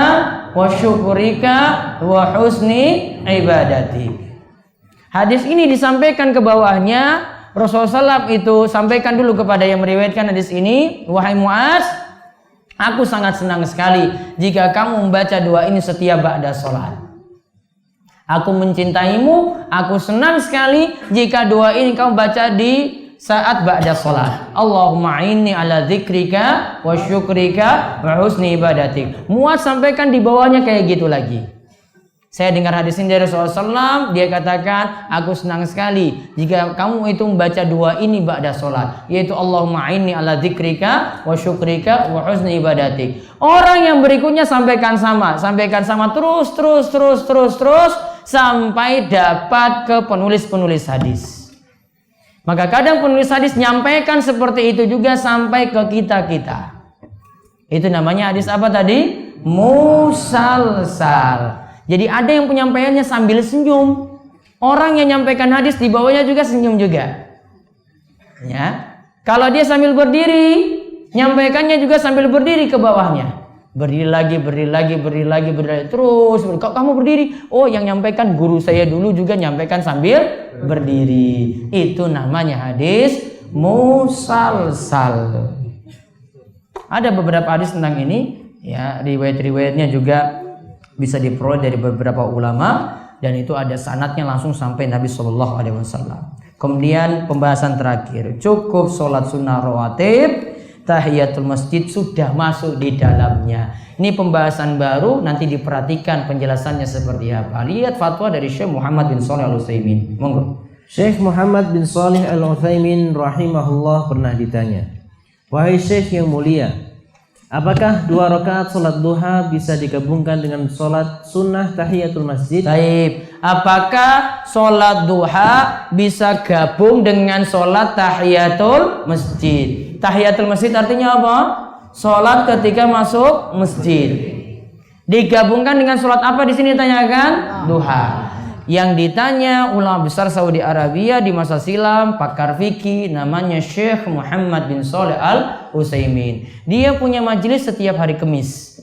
wa syukrika wa husni ibadati. Hadis ini disampaikan ke bawahnya, Rasulullah SAW itu sampaikan dulu kepada yang meriwayatkan hadis ini, wahai Muaz, aku sangat senang sekali jika kamu membaca doa ini setiap ba'da salat. Aku mencintaimu, aku senang sekali jika doa ini kamu baca di saat ba'da sholat. Allahumma inni ala dzikrika wa syukrika wa husni ibadatik. Muat sampaikan di bawahnya kayak gitu lagi. Saya dengar hadis ini dari Rasulullah SAW, dia katakan, aku senang sekali jika kamu itu membaca dua ini ba'da sholat, yaitu Allahumma inni ala dzikrika wa syukrika wa husni ibadatik. Orang yang berikutnya sampaikan sama terus sampai dapat ke penulis hadis. Maka kadang penulis hadis nyampaikan seperti itu juga sampai ke kita. Itu namanya hadis apa tadi? Musalsal. Jadi ada yang penyampaiannya sambil senyum. Orang yang nyampaikan hadis di bawahnya juga senyum juga. Ya. Kalau dia sambil berdiri, nyampaikannya juga sambil berdiri ke bawahnya. Berdiri lagi. Terus, kok kamu berdiri? Oh, yang nyampaikan guru saya dulu juga nyampaikan sambil berdiri. Itu namanya hadis musalsal. Ada beberapa hadis tentang ini, ya, riwayat-riwayatnya juga bisa diperoleh dari beberapa ulama, dan itu ada sanadnya langsung sampai Nabi Shallallahu Alaihi Wasallam. Kemudian pembahasan terakhir, cukup sholat sunnah rawatib, tahiyatul masjid sudah masuk di dalamnya. Ini pembahasan baru, nanti diperhatikan penjelasannya seperti apa. Lihat fatwa dari Syekh Muhammad bin Shalih Al Utsaimin. Monggo. Syekh Muhammad bin Shalih Al Utsaimin rahimahullah pernah ditanya, wahai Syekh yang mulia, apakah 2 rakaat sholat duha bisa digabungkan dengan sholat sunnah tahiyatul masjid? Baik, apakah sholat duha bisa gabung dengan sholat tahiyatul masjid? Tahiyatul masjid artinya apa? Sholat ketika masuk masjid. Digabungkan dengan sholat apa di sini ditanyakan? Duha. Yang ditanya ulama besar Saudi Arabia di masa silam, pakar fikih, namanya Syekh Muhammad bin Shalih Al Utsaimin. Dia punya majelis setiap hari Kamis.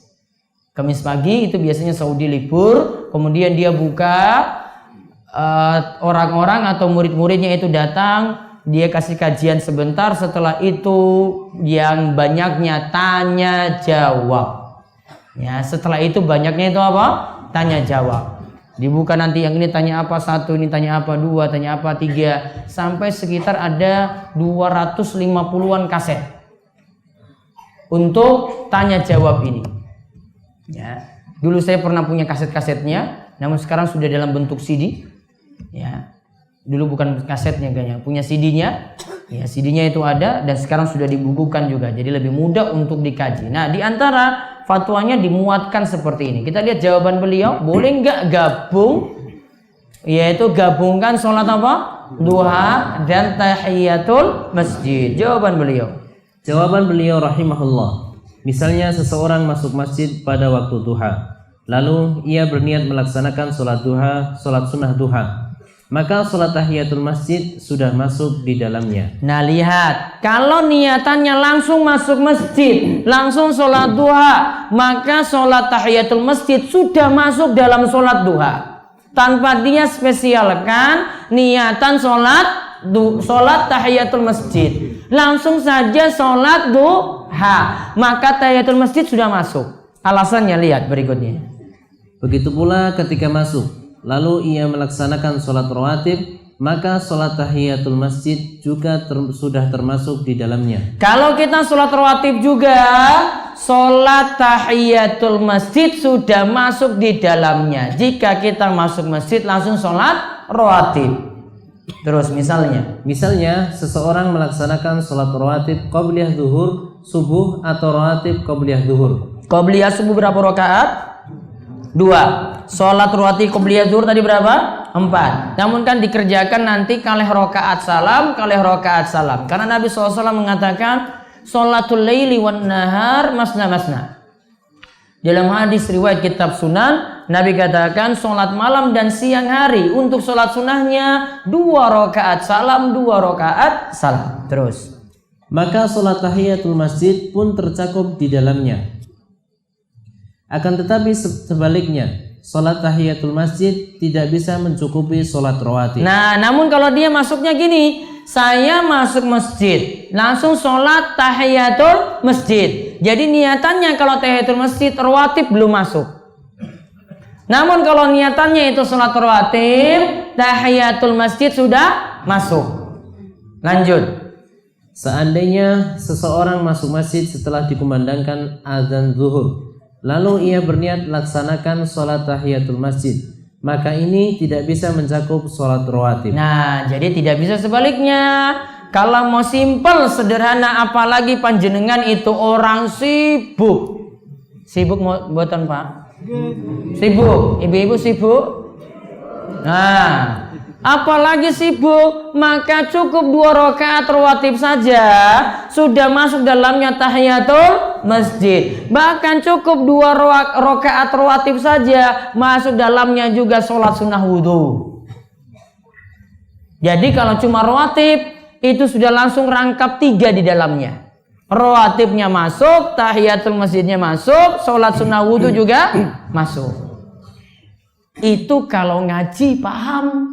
Kamis pagi itu biasanya Saudi libur, kemudian dia buka, orang-orang atau murid-muridnya itu datang, dia kasih kajian sebentar, setelah itu yang banyaknya tanya jawab. Ya, setelah itu banyaknya itu apa? Tanya jawab. Dibuka nanti yang ini tanya apa 1, ini tanya apa 2, tanya apa 3, sampai sekitar ada 250-an kaset untuk tanya jawab ini. Ya, dulu saya pernah punya kaset-kasetnya, namun sekarang sudah dalam bentuk CD. Ya, dulu bukan kasetnya kayaknya, punya CD-nya. Ya, CD-nya itu ada dan sekarang sudah dibukukan juga, jadi lebih mudah untuk dikaji. Nah, di antara fatwanya dimuatkan seperti ini. Kita lihat jawaban beliau, boleh nggak gabung? Yaitu gabungkan sholat apa? Duha dan tahiyatul masjid. Jawaban beliau rahimahullah. Misalnya seseorang masuk masjid pada waktu duha, lalu ia berniat melaksanakan sholat duha, sholat sunnah duha, maka sholat tahiyatul masjid sudah masuk di dalamnya. Nah, lihat, kalau niatannya langsung masuk masjid, langsung sholat duha, maka sholat tahiyatul masjid sudah masuk dalam sholat duha, tanpa dia spesialkan niatan sholat tahiyatul masjid, langsung saja sholat duha, maka tahiyatul masjid sudah masuk. Alasannya lihat berikutnya. Begitu pula ketika masuk, lalu ia melaksanakan sholat rawatib, maka sholat tahiyatul masjid juga sudah termasuk di dalamnya. Kalau kita sholat rawatib juga, sholat tahiyatul masjid sudah masuk di dalamnya. Jika kita masuk masjid langsung sholat rawatib. Terus misalnya seseorang melaksanakan sholat rawatib qabliyah zuhur, subuh, atau rawatib qabliyah zuhur. Qabliyah subuh berapa rakaat? 2. Sholat rawatib qabliyah zuhur tadi berapa? 4. Namun kan dikerjakan nanti kalih rakaat salam. Karena Nabi SAW mengatakan sholatul laili wan nahar masna. Dalam hadis riwayat kitab Sunan, Nabi katakan sholat malam dan siang hari. Untuk sholat sunnahnya 2 rakaat salam, 2 rakaat salam. Terus, maka sholat tahiyatul masjid pun tercakup di dalamnya. Akan tetapi sebaliknya, sholat tahiyatul masjid tidak bisa mencukupi sholat rawatib. Nah, namun kalau dia masuknya gini, saya masuk masjid, langsung sholat tahiyatul masjid. Jadi niatannya kalau tahiyatul masjid, rawatib belum masuk. Namun kalau niatannya itu sholat rawatib, tahiyatul masjid sudah masuk. Lanjut. Seandainya seseorang masuk masjid setelah dikumandangkan azan zuhur, lalu ia berniat laksanakan sholat tahiyatul masjid, maka ini tidak bisa mencakup sholat rawatib. Nah, jadi tidak bisa sebaliknya. Kalau mau simpel, sederhana, apalagi panjenengan itu orang sibuk. Sibuk buatan Pak? Sibuk. Ibu-ibu sibuk? Nah, apalagi sibuk, maka cukup 2 rakaat rawatib saja sudah masuk dalamnya tahiyatul masjid. Bahkan cukup 2 rakaat rawatib saja masuk dalamnya juga sholat sunnah wudhu. Jadi kalau cuma rawatib itu sudah langsung rangkap 3 di dalamnya. Rawatibnya masuk, tahiyatul masjidnya masuk, sholat sunnah wudhu juga masuk. Itu kalau ngaji paham.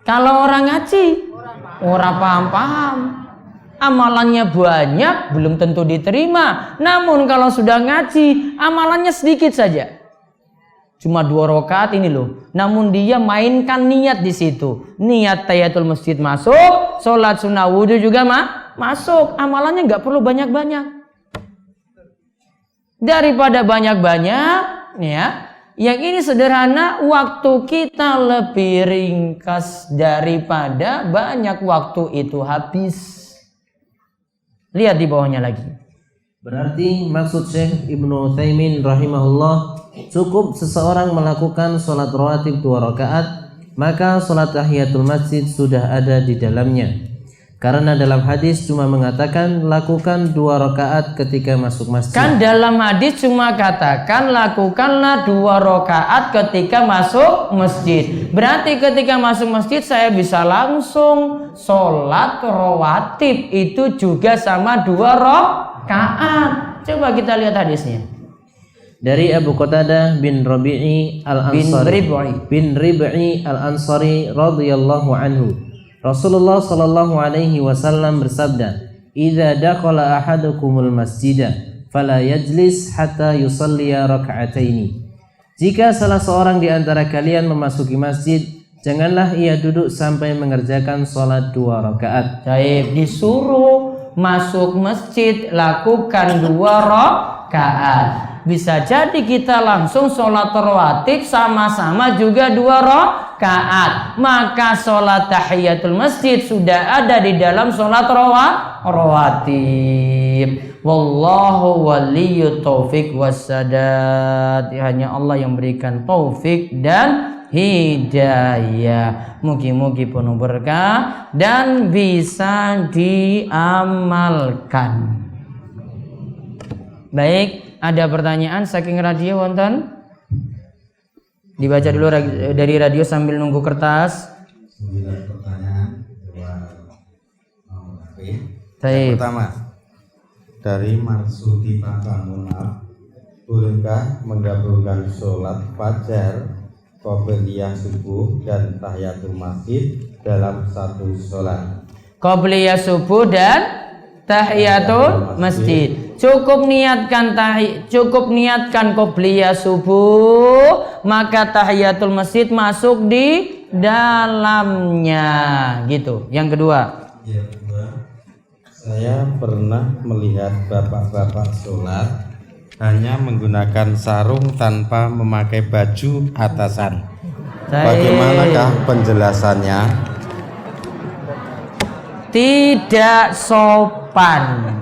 Kalau orang ngaji, orang paham-paham. Amalannya banyak, belum tentu diterima. Namun kalau sudah ngaji, amalannya sedikit saja. Cuma 2 rakaat ini loh. Namun dia mainkan niat di situ. Niat tahiyatul masjid masuk, sholat sunnah wudhu juga masuk. Amalannya nggak perlu banyak-banyak. Daripada banyak-banyak, ya. Yang ini sederhana, waktu kita lebih ringkas daripada banyak waktu itu habis. Lihat di bawahnya lagi. Berarti maksud Syekh Ibnu Utsaimin rahimahullah, cukup seseorang melakukan sholat rawatib 2 rakaat, maka sholat tahiyatul masjid sudah ada di dalamnya. Karena dalam hadis cuma mengatakan lakukan 2 rakaat ketika masuk masjid. Kan dalam hadis cuma katakan lakukanlah 2 rakaat ketika masuk masjid. Berarti ketika masuk masjid saya bisa langsung sholat rawatib itu juga sama 2 rakaat. Coba kita lihat hadisnya. Dari Abu Qatadah bin Rabi'i al-Ansari al-Ansari radhiyallahu anhu, Rasulullah sallallahu alaihi wasallam bersabda, "Idza dakhala ahadukumul masjida fala yajlis hatta yusalliya raka'ataini." Jika salah seorang di antara kalian memasuki masjid, janganlah ia duduk sampai mengerjakan salat 2 rakaat. Baik, disuruh masuk masjid lakukan 2 rakaat. Bisa jadi kita langsung sholat rawatib sama-sama juga 2 rakaat. Maka sholat tahiyatul masjid sudah ada di dalam sholat rawatib. Wallahu waliyut taufik wassadad. Hanya Allah yang berikan taufik dan hidayah. Mugi-mugi penuh berkah dan bisa diamalkan. Baik. Ada pertanyaan saking radio wonten? Dibaca dulu dari radio sambil nunggu kertas. 9 pertanyaan. Baik. Pertama, dari Marsudi Pakamunar, bolehkah menggabungkan sholat fajar, qobliyah subuh dan tahiyatul masjid dalam satu sholat? Qobliyah subuh dan tahiyatul masjid. Cukup niatkan qobliyah subuh, maka tahiyatul masjid masuk di dalamnya, gitu. Yang kedua. Yang kedua, saya pernah melihat bapak-bapak sholat hanya menggunakan sarung tanpa memakai baju atasan. Bagaimanakah penjelasannya? Tidak sopan.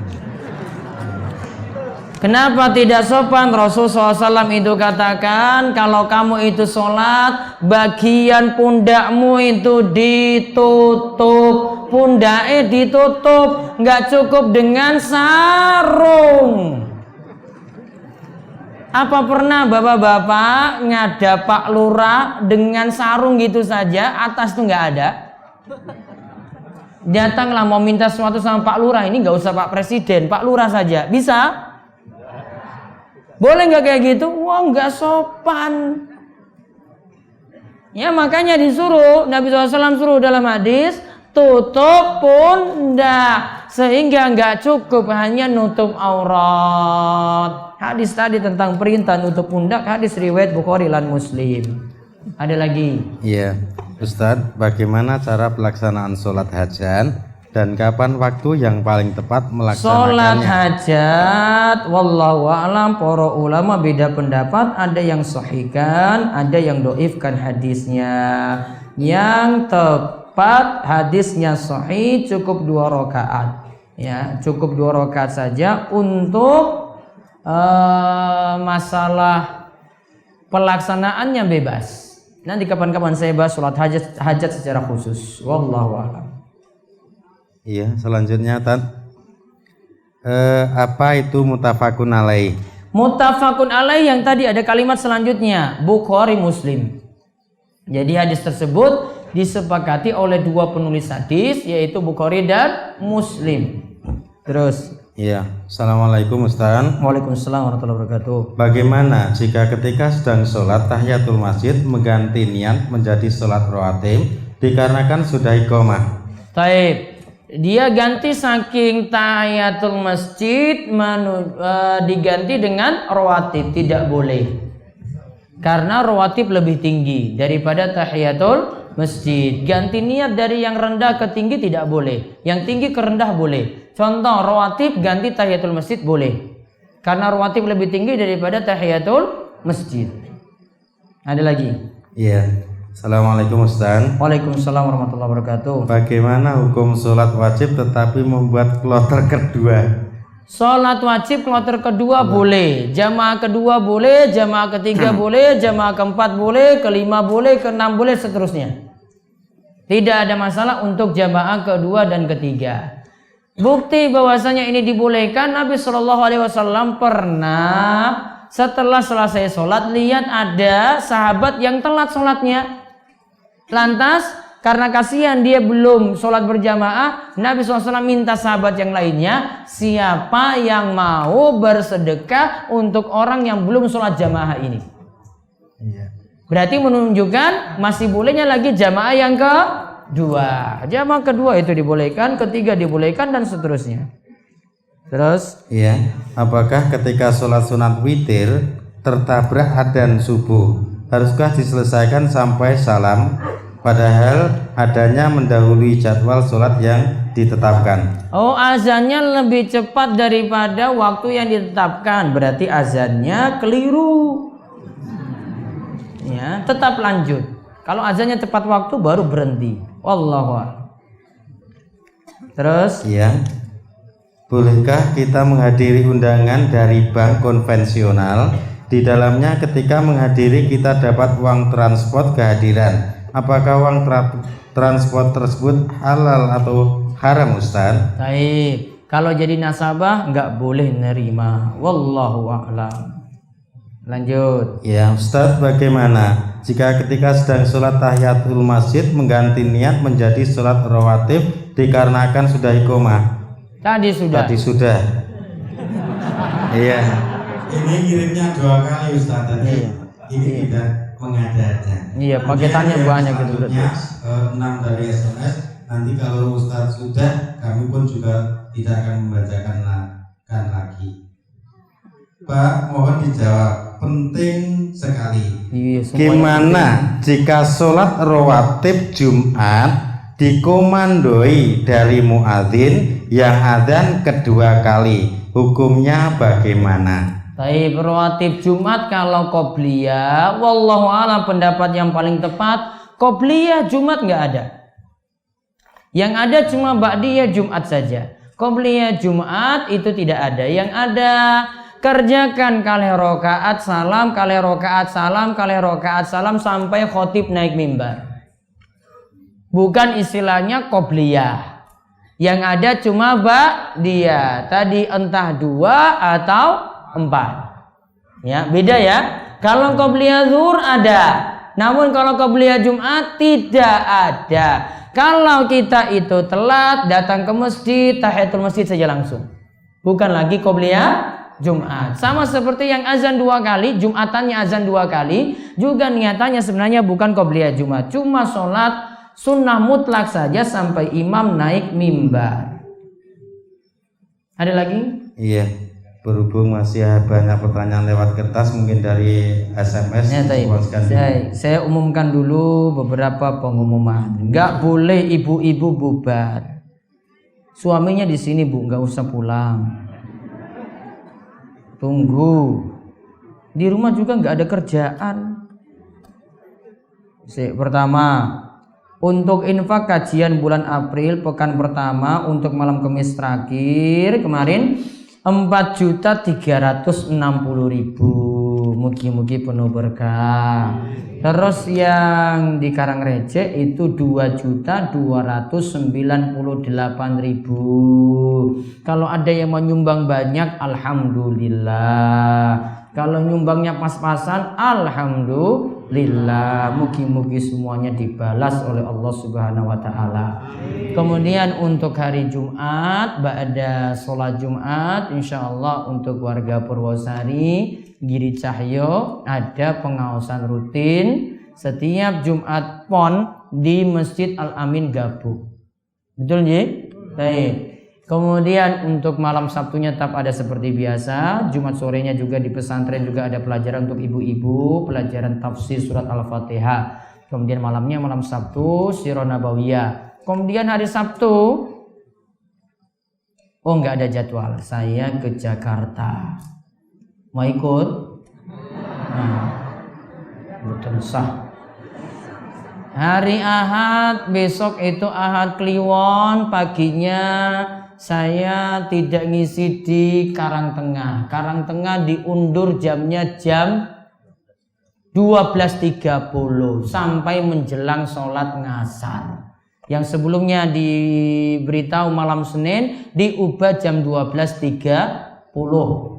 Kenapa tidak sopan? Rasulullah SAW itu katakan, kalau kamu itu sholat, bagian pundakmu itu ditutup, pundaknya ditutup, nggak cukup dengan sarung. Apa pernah bapak-bapak ngadap Pak Lurah dengan sarung gitu saja, atas tuh nggak ada? Datanglah mau minta sesuatu sama Pak Lurah, ini nggak usah Pak Presiden, Pak Lurah saja, bisa? Boleh nggak kayak gitu? Wah, nggak sopan. Ya makanya disuruh, Nabi SAW suruh dalam hadis, tutup pundak, sehingga nggak cukup hanya nutup aurat. Hadis tadi tentang perintah nutup pundak, hadis riwayat Bukhari dan Muslim. Ada lagi? Iya, Ustadz, bagaimana cara pelaksanaan sholat hajan dan kapan waktu yang paling tepat Sholat melaksanakannya? hajat, wallahu a'lam, para ulama beda pendapat, ada yang sahihkan, ada yang doifkan hadisnya. Yang tepat hadisnya sahih cukup 2 rakaat. Ya, cukup 2 rakaat saja. Untuk masalah pelaksanaannya bebas. Nanti kapan-kapan saya bahas sholat hajat secara khusus. Wallahu a'lam. Iya, selanjutnya apa itu mutafakun alaih? Muttafaqun alaih yang tadi ada kalimat selanjutnya Bukhari Muslim. Jadi hadis tersebut disepakati oleh 2 penulis hadis, yaitu Bukhari dan Muslim. Terus. Iya, assalamualaikum Ustaz. Waalaikumsalam warahmatullahi wabarakatuh. Bagaimana jika ketika sedang sholat tahiyatul masjid mengganti niat menjadi sholat rawatib dikarenakan sudah iqomah? Taib. Dia ganti saking tahiyatul masjid diganti dengan rawatib, tidak boleh. Karena rawatib lebih tinggi daripada tahiyatul masjid. Ganti niat dari yang rendah ke tinggi tidak boleh. Yang tinggi ke rendah boleh. Contoh rawatib ganti tahiyatul masjid boleh. Karena rawatib lebih tinggi daripada tahiyatul masjid. Ada lagi? Iya. Assalamualaikum Ustaz. Waalaikumsalam warahmatullahi wabarakatuh. Bagaimana hukum sholat wajib tetapi membuat kloter kedua? Sholat wajib kloter kedua boleh, jamaah kedua boleh, jamaah ketiga boleh, jamaah keempat boleh, kelima boleh, keenam boleh, seterusnya. Tidak ada masalah untuk jamaah kedua dan ketiga. Bukti bahwasanya ini dibolehkan, Nabi SAW pernah setelah selesai sholat lihat ada sahabat yang telat sholatnya. Lantas karena kasihan dia belum sholat berjamaah, Nabi SAW minta sahabat yang lainnya, siapa yang mau bersedekah untuk orang yang belum sholat jamaah ini? Berarti menunjukkan masih bolehnya lagi jamaah yang kedua. Jamaah kedua itu dibolehkan, ketiga dibolehkan, dan seterusnya. Terus? Iya. Apakah ketika sholat sunat witir tertabrak adzan subuh, haruskah diselesaikan sampai salam? Padahal adanya mendahului jadwal sholat yang ditetapkan. Oh, azannya lebih cepat daripada waktu yang ditetapkan. Berarti azannya keliru. Ya, tetap lanjut. Kalau azannya tepat waktu baru berhenti. Wallahu a'lam. Terus? Ya. Bolehkah kita menghadiri undangan dari bank konvensional? Di dalamnya ketika menghadiri kita dapat uang transport kehadiran. Apakah uang transport tersebut halal atau haram Ustaz? Baik. Kalau jadi nasabah nggak boleh nerima. Wallahu a'lam. Lanjut. Ya Ustaz, bagaimana jika ketika sedang sholat tahiyatul masjid mengganti niat menjadi sholat rawatib dikarenakan sudah iqomah? Tadi sudah. Iya. Ini kirimnya 2 kali Ustaz tadi. Ini tidak mengada-ada. Iya, paketannya banyak gitu berarti. 6 dari SMS. Nanti kalau Ustaz sudah, kami pun juga tidak akan membacakan lagi. Pak, mohon dijawab. Penting sekali. Iya, gimana jika sholat rawatib Jumat dikomandoi dari muadzin yang adzan kedua kali? Hukumnya bagaimana? Taib rawatib Jumat kalau qobliyah, wallahu a'lam, pendapat yang paling tepat qobliyah Jumat nggak ada. Yang ada cuma ba'diyah Jumat saja. Qobliyah Jumat itu tidak ada. Yang ada kerjakan kali rakaat salam, kali rakaat salam, kali rakaat salam sampai khotib naik mimbar. Bukan istilahnya qobliyah. Yang ada cuma ba'diyah. Tadi entah 2 atau 4. Ya, beda ya. Kalau qobliyah zuhur ada, namun kalau qobliyah Jumat tidak ada. Kalau kita itu telat datang ke masjid, tahiyatul masjid saja langsung. Bukan lagi qobliyah Jumat. Sama seperti yang azan 2 kali, Jumatannya azan 2 kali, juga niatannya sebenarnya bukan qobliyah Jumat, cuma sholat sunnah mutlak saja sampai imam naik mimbar. Ada lagi? Iya. Berhubung masih banyak pertanyaan lewat kertas, mungkin dari SMS. Ya, saya umumkan dulu beberapa pengumuman. Nggak boleh ibu-ibu bubar. Suaminya di sini Bu, nggak usah pulang. Tunggu. Di rumah juga nggak ada kerjaan. Pertama, untuk infak kajian bulan April pekan pertama untuk malam Kamis terakhir kemarin 4.360.000. Mugi-mugi penuh berkah. Terus yang di Karangreje itu 2.298.000. Kalau ada yang menyumbang banyak, alhamdulillah. Kalau nyumbangnya pas-pasan, alhamdulillah. Mugi-mugi semuanya dibalas oleh Allah Subhanahu wa taala. Kemudian untuk hari Jumat, ba'da sholat Jumat, insyaallah untuk warga Purwosari, Giri Cahyo ada pengaosan rutin setiap Jumat Pon di Masjid Al-Amin Gabuk. Betul nggih? Baik. Kemudian untuk malam Sabtunya tetap ada seperti biasa. Jumat sorenya juga di pesantren juga ada pelajaran untuk ibu-ibu, pelajaran tafsir surat Al-Fatihah. Kemudian malamnya malam Sabtu Sirah Nabawiyah. Kemudian hari Sabtu nggak ada jadwal. Saya ke Jakarta. Mau ikut? Betul sah. Hari Ahad besok itu Ahad Kliwon, paginya saya tidak ngisi di Karangtengah. Karangtengah diundur jamnya jam 12.30 sampai menjelang sholat ngasar. Yang sebelumnya diberitahu malam Senin diubah jam 12.30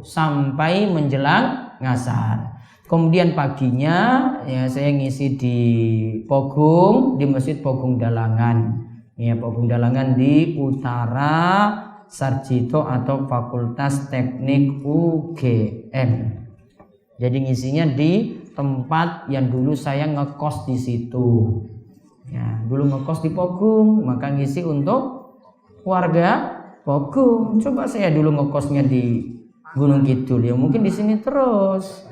sampai menjelang ngasar. Kemudian paginya ya saya ngisi di Pogung, di Masjid Pogung Dalangan. Ya, Pogung Dalangan di Utara Sarjito atau Fakultas Teknik UGM. Jadi ngisinya di tempat yang dulu saya ngekos di situ. Ya, dulu ngekos di Pogung, maka ngisi untuk warga Pogung. Coba saya dulu ngekosnya di Gunung Kidul, ya mungkin di sini terus.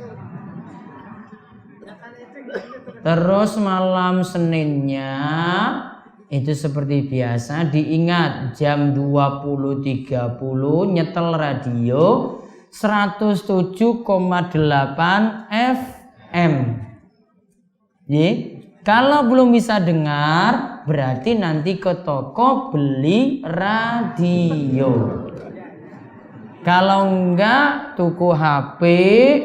Terus malam Seninnya itu seperti biasa diingat jam 20.30 nyetel radio 107,8 FM. Kalau belum bisa dengar berarti nanti ke toko beli radio. Kalau enggak tuku HP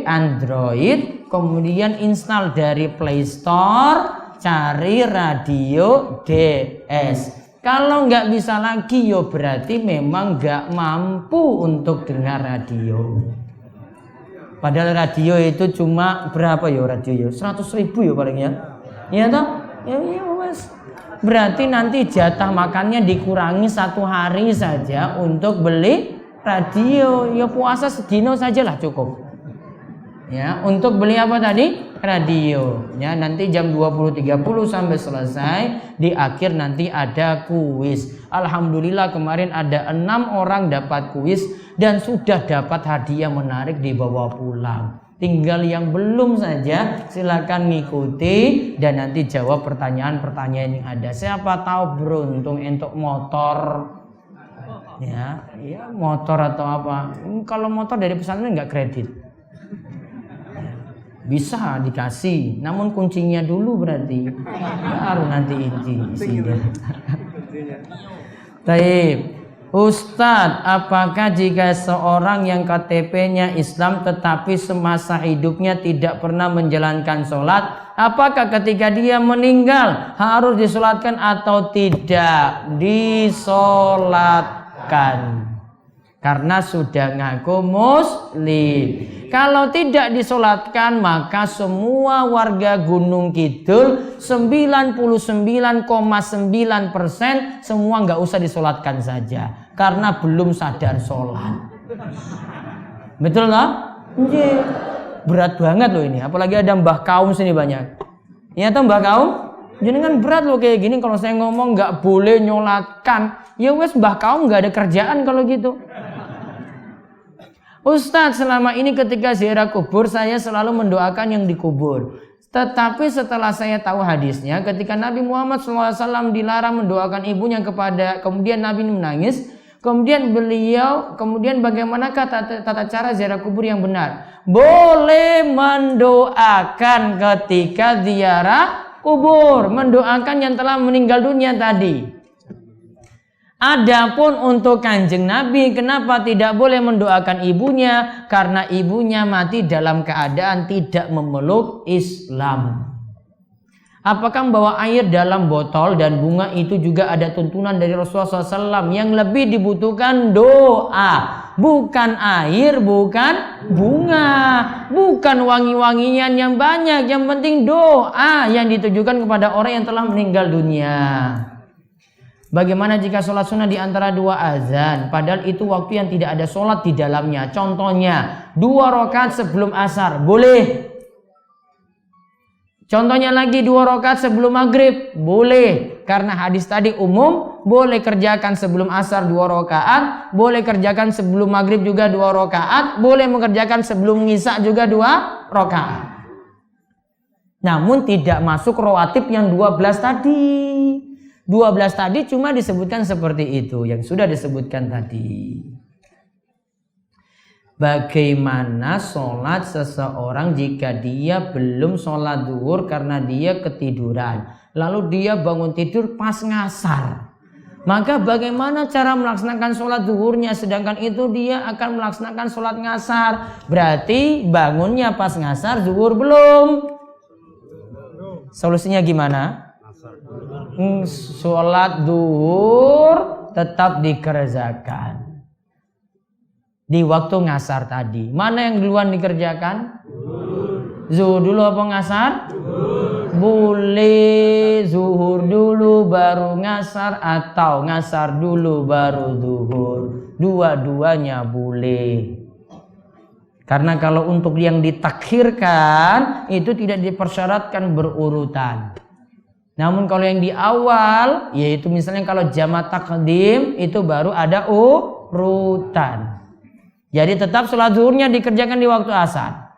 Android, kemudian install dari Play Store, cari radio DS. Kalau enggak bisa lagi yo berarti memang enggak mampu untuk dengar radio. Padahal radio itu cuma berapa yo radio yo? 100.000 yo paling ya. Iya toh? Ya wes. Berarti nanti jatah makannya dikurangi 1 hari saja untuk beli radio. Ya puasa sedino sajalah cukup. Ya, untuk beli apa tadi? Radio. Ya, nanti jam 20.30 sampai selesai. Di akhir nanti ada kuis. Alhamdulillah kemarin ada 6 orang dapat kuis dan sudah dapat hadiah menarik dibawa pulang. Tinggal yang belum saja silakan ngikuti dan nanti jawab pertanyaan-pertanyaan yang ada. Siapa tahu beruntung untuk motor. Ya, motor atau apa. Kalau motor dari pesantren nggak kredit. Bisa dikasih, namun kuncinya dulu berarti. Baru nanti isinya. Taib. Ustadz, apakah jika seorang yang KTP-nya Islam tetapi semasa hidupnya tidak pernah menjalankan sholat, apakah ketika dia meninggal harus disolatkan atau tidak? Disolatkan. Karena sudah ngaku muslim. Kalau tidak disolatkan maka semua warga Gunung Kidul 99,9% semua nggak usah disolatkan saja. Karena belum sadar sholat. Betul nggak? Berat banget loh ini. Apalagi ada Mbah Kaum sini banyak. Iya toh Mbah Kaum? Jadi kan berat loh kayak gini kalau saya ngomong nggak boleh nyolatkan. Ya wes Mbah Kaum nggak ada kerjaan kalau gitu. Ustadz, selama ini ketika ziarah kubur saya selalu mendoakan yang dikubur. Tetapi setelah saya tahu hadisnya, ketika Nabi Muhammad SAW dilarang mendoakan ibunya kemudian Nabi menangis, Kemudian bagaimanakah tata cara ziarah kubur yang benar? Boleh mendoakan ketika ziarah kubur, mendoakan yang telah meninggal dunia tadi. Adapun untuk Kanjeng Nabi, kenapa tidak boleh mendoakan ibunya? Karena ibunya mati dalam keadaan tidak memeluk Islam. Apakah membawa air dalam botol dan bunga itu juga ada tuntunan dari Rasulullah SAW? Yang lebih dibutuhkan doa, bukan air, bukan bunga, bukan wangi-wangian yang banyak. Yang penting doa yang ditujukan kepada orang yang telah meninggal dunia. Bagaimana jika sholat sunnah di antara dua azan, padahal itu waktu yang tidak ada sholat di dalamnya? Contohnya 2 rakaat sebelum asar, boleh. Contohnya lagi 2 rakaat sebelum maghrib, boleh. Karena hadis tadi umum, boleh kerjakan sebelum asar 2 rakaat, boleh kerjakan sebelum maghrib juga 2 rakaat, boleh mengerjakan sebelum ngisya juga 2 rakaat. Namun tidak masuk rawatib yang 12 tadi. 12 tadi cuma disebutkan seperti itu, yang sudah disebutkan tadi. Bagaimana sholat seseorang jika dia belum sholat zuhur karena dia ketiduran, lalu dia bangun tidur pas ngasar? Maka bagaimana cara melaksanakan sholat zuhurnya sedangkan itu dia akan melaksanakan sholat ngasar? Berarti bangunnya pas ngasar, zuhur belum. Solusinya gimana? Sholat zuhur tetap dikerjakan di waktu ngasar tadi. Mana yang duluan dikerjakan? Zuhur dulu apa ngasar? Boleh zuhur dulu baru ngasar, atau ngasar dulu baru zuhur. Dua-duanya boleh. Karena kalau untuk yang ditakhirkan itu tidak dipersyaratkan berurutan. Namun kalau yang di awal, yaitu misalnya kalau jamak takdim, itu baru ada urutan. Jadi tetap sholat zuhurnya dikerjakan di waktu asar.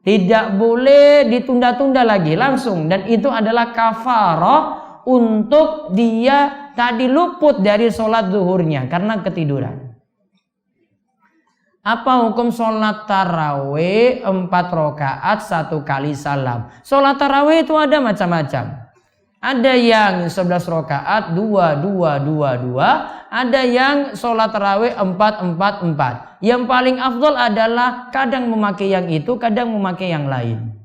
Tidak boleh ditunda-tunda lagi, langsung. Dan itu adalah kafarah untuk dia tadi luput dari sholat zuhurnya karena ketiduran. Apa hukum sholat tarawih 4 rakaat 1 kali salam? Sholat tarawih itu ada macam-macam. Ada yang 11 rakaat 2. Ada yang sholat tarawih 4. Yang paling afdol adalah kadang memakai yang itu, kadang memakai yang lain.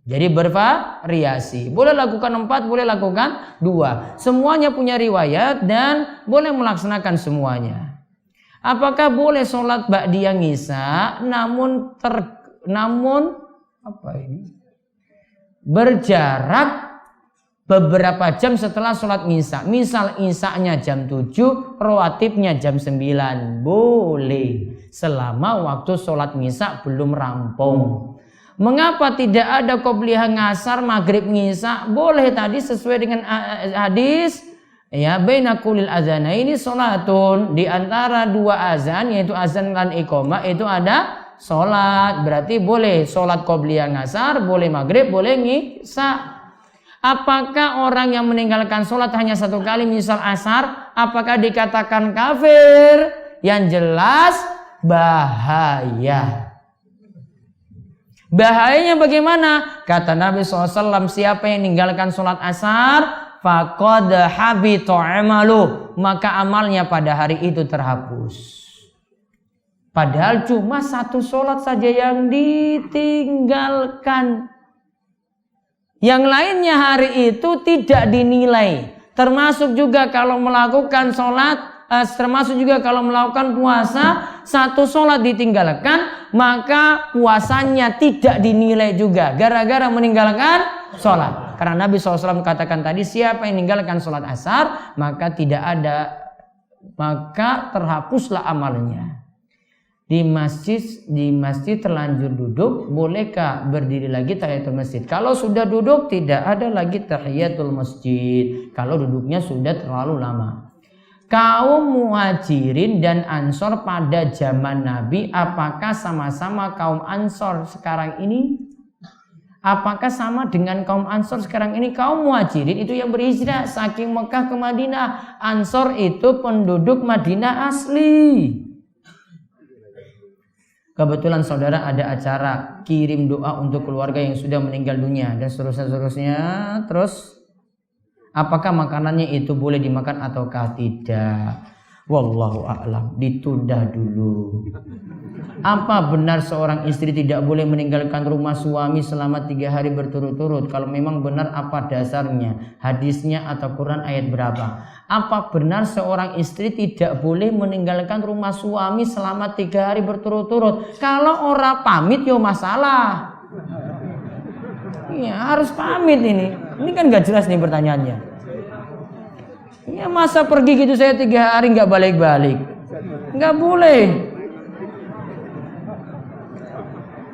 Jadi bervariasi. Boleh lakukan 4, boleh lakukan 2. Semuanya punya riwayat dan boleh melaksanakan semuanya. Apakah boleh sholat ba'diyah ngisya namun berjarak beberapa jam setelah sholat ngisya? Misal ngisyanya jam 7, rawatibnya jam 9. Boleh, selama waktu sholat ngisya belum rampung. Mengapa tidak ada qobliyah ngasar maghrib ngisya? Boleh tadi sesuai dengan hadis, ya, baina kulil azanaini sholatun, di antara 2 azan yaitu azan dan iqamah itu ada sholat. Berarti boleh sholat qobliyah ngasar, boleh maghrib, boleh ngisya. Apakah orang yang meninggalkan sholat hanya 1 kali, misal asar, apakah dikatakan kafir? Yang jelas bahaya. Bahayanya bagaimana? Kata Nabi SAW, siapa yang meninggalkan sholat asar, faqad habita amalu, maka amalnya pada hari itu terhapus. Padahal cuma 1 sholat saja yang ditinggalkan. Yang lainnya hari itu tidak dinilai. Termasuk juga kalau melakukan sholat, termasuk juga kalau melakukan puasa, 1 sholat ditinggalkan, maka puasanya tidak dinilai juga. Gara-gara meninggalkan sholat. Karena Nabi SAW katakan tadi, siapa yang meninggalkan sholat asar, maka terhapuslah amalnya. Di masjid terlanjur duduk, bolehkah berdiri lagi tahiyatul masjid? Kalau sudah duduk tidak ada lagi tahiyatul masjid. Kalau duduknya sudah terlalu lama. Kaum muhajirin dan ansor pada zaman Nabi, apakah sama-sama kaum ansor sekarang ini? Apakah sama dengan kaum Ansor sekarang ini? Kaum Muhajirin itu yang berhijrah saking Mekah ke Madinah. Ansor itu penduduk Madinah asli. Kebetulan saudara ada acara kirim doa untuk keluarga yang sudah meninggal dunia dan seterusnya. Terus apakah makanannya itu boleh dimakan ataukah tidak? Wallahu a'lam. Ditunda dulu. Apa benar seorang istri tidak boleh meninggalkan rumah suami selama 3 hari berturut-turut? Kalau memang benar, apa dasarnya? Hadisnya atau Quran ayat berapa? Apa benar seorang istri tidak boleh meninggalkan rumah suami selama 3 hari berturut-turut? Kalau orang pamit yo masalah. Iya, harus pamit ini. Ini kan gak jelas nih pertanyaannya. Ya masa pergi gitu saya 3 hari nggak balik-balik, nggak boleh.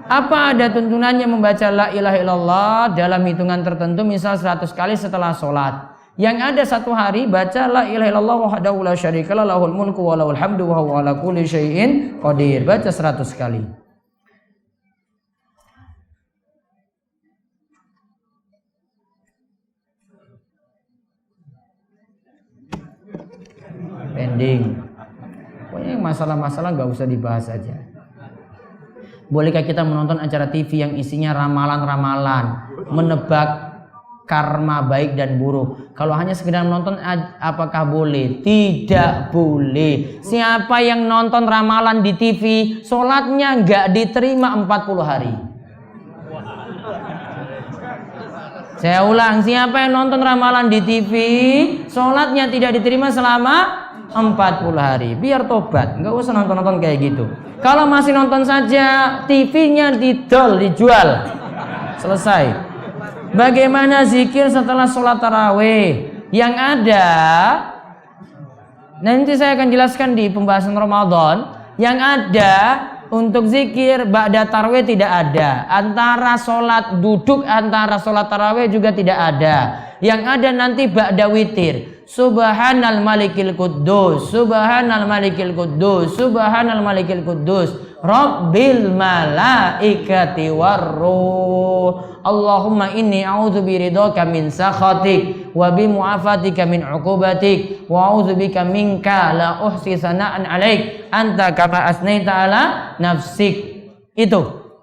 Apa ada tuntunannya membaca la ilaha illallah dalam hitungan tertentu, misal 100 kali setelah sholat? Yang ada 1 hari baca la ilaha illallah wahdahu la syarikalah lahul mulku wa lahul hamdu wa huwa ala kulli syai'in qadir. Baca 100 kali. Pending. Pokoknya masalah-masalah gak usah dibahas aja. Bolehkah kita menonton acara TV yang isinya ramalan-ramalan, menebak karma baik dan buruk? Kalau hanya sekedar menonton apakah boleh? Tidak boleh. Siapa yang nonton ramalan di TV, sholatnya gak diterima 40 hari. Saya ulang, siapa yang nonton ramalan di TV, sholatnya tidak diterima selama 40 hari. Biar tobat, nggak usah nonton-nonton kayak gitu. Kalau masih nonton saja, TV-nya dijual. Selesai. Bagaimana zikir setelah sholat tarawih? Yang ada, nanti saya akan jelaskan di pembahasan Ramadan. Yang ada untuk zikir ba'da tarawih tidak ada. Antara sholat duduk, antara sholat tarawih juga tidak ada. Yang ada nanti ba'da witir. Subhanal malikil quddus, subhanal malikil quddus, subhanal malikil quddus, rabbil malaikati warruh. Allahumma inni a'udzu biridhaka min sakhatik wa bi mu'afatika min 'uqubatik wa a'udzu bika minka la uhsi sana'an 'alaik anta kama asnaita 'ala nafsik. Itu.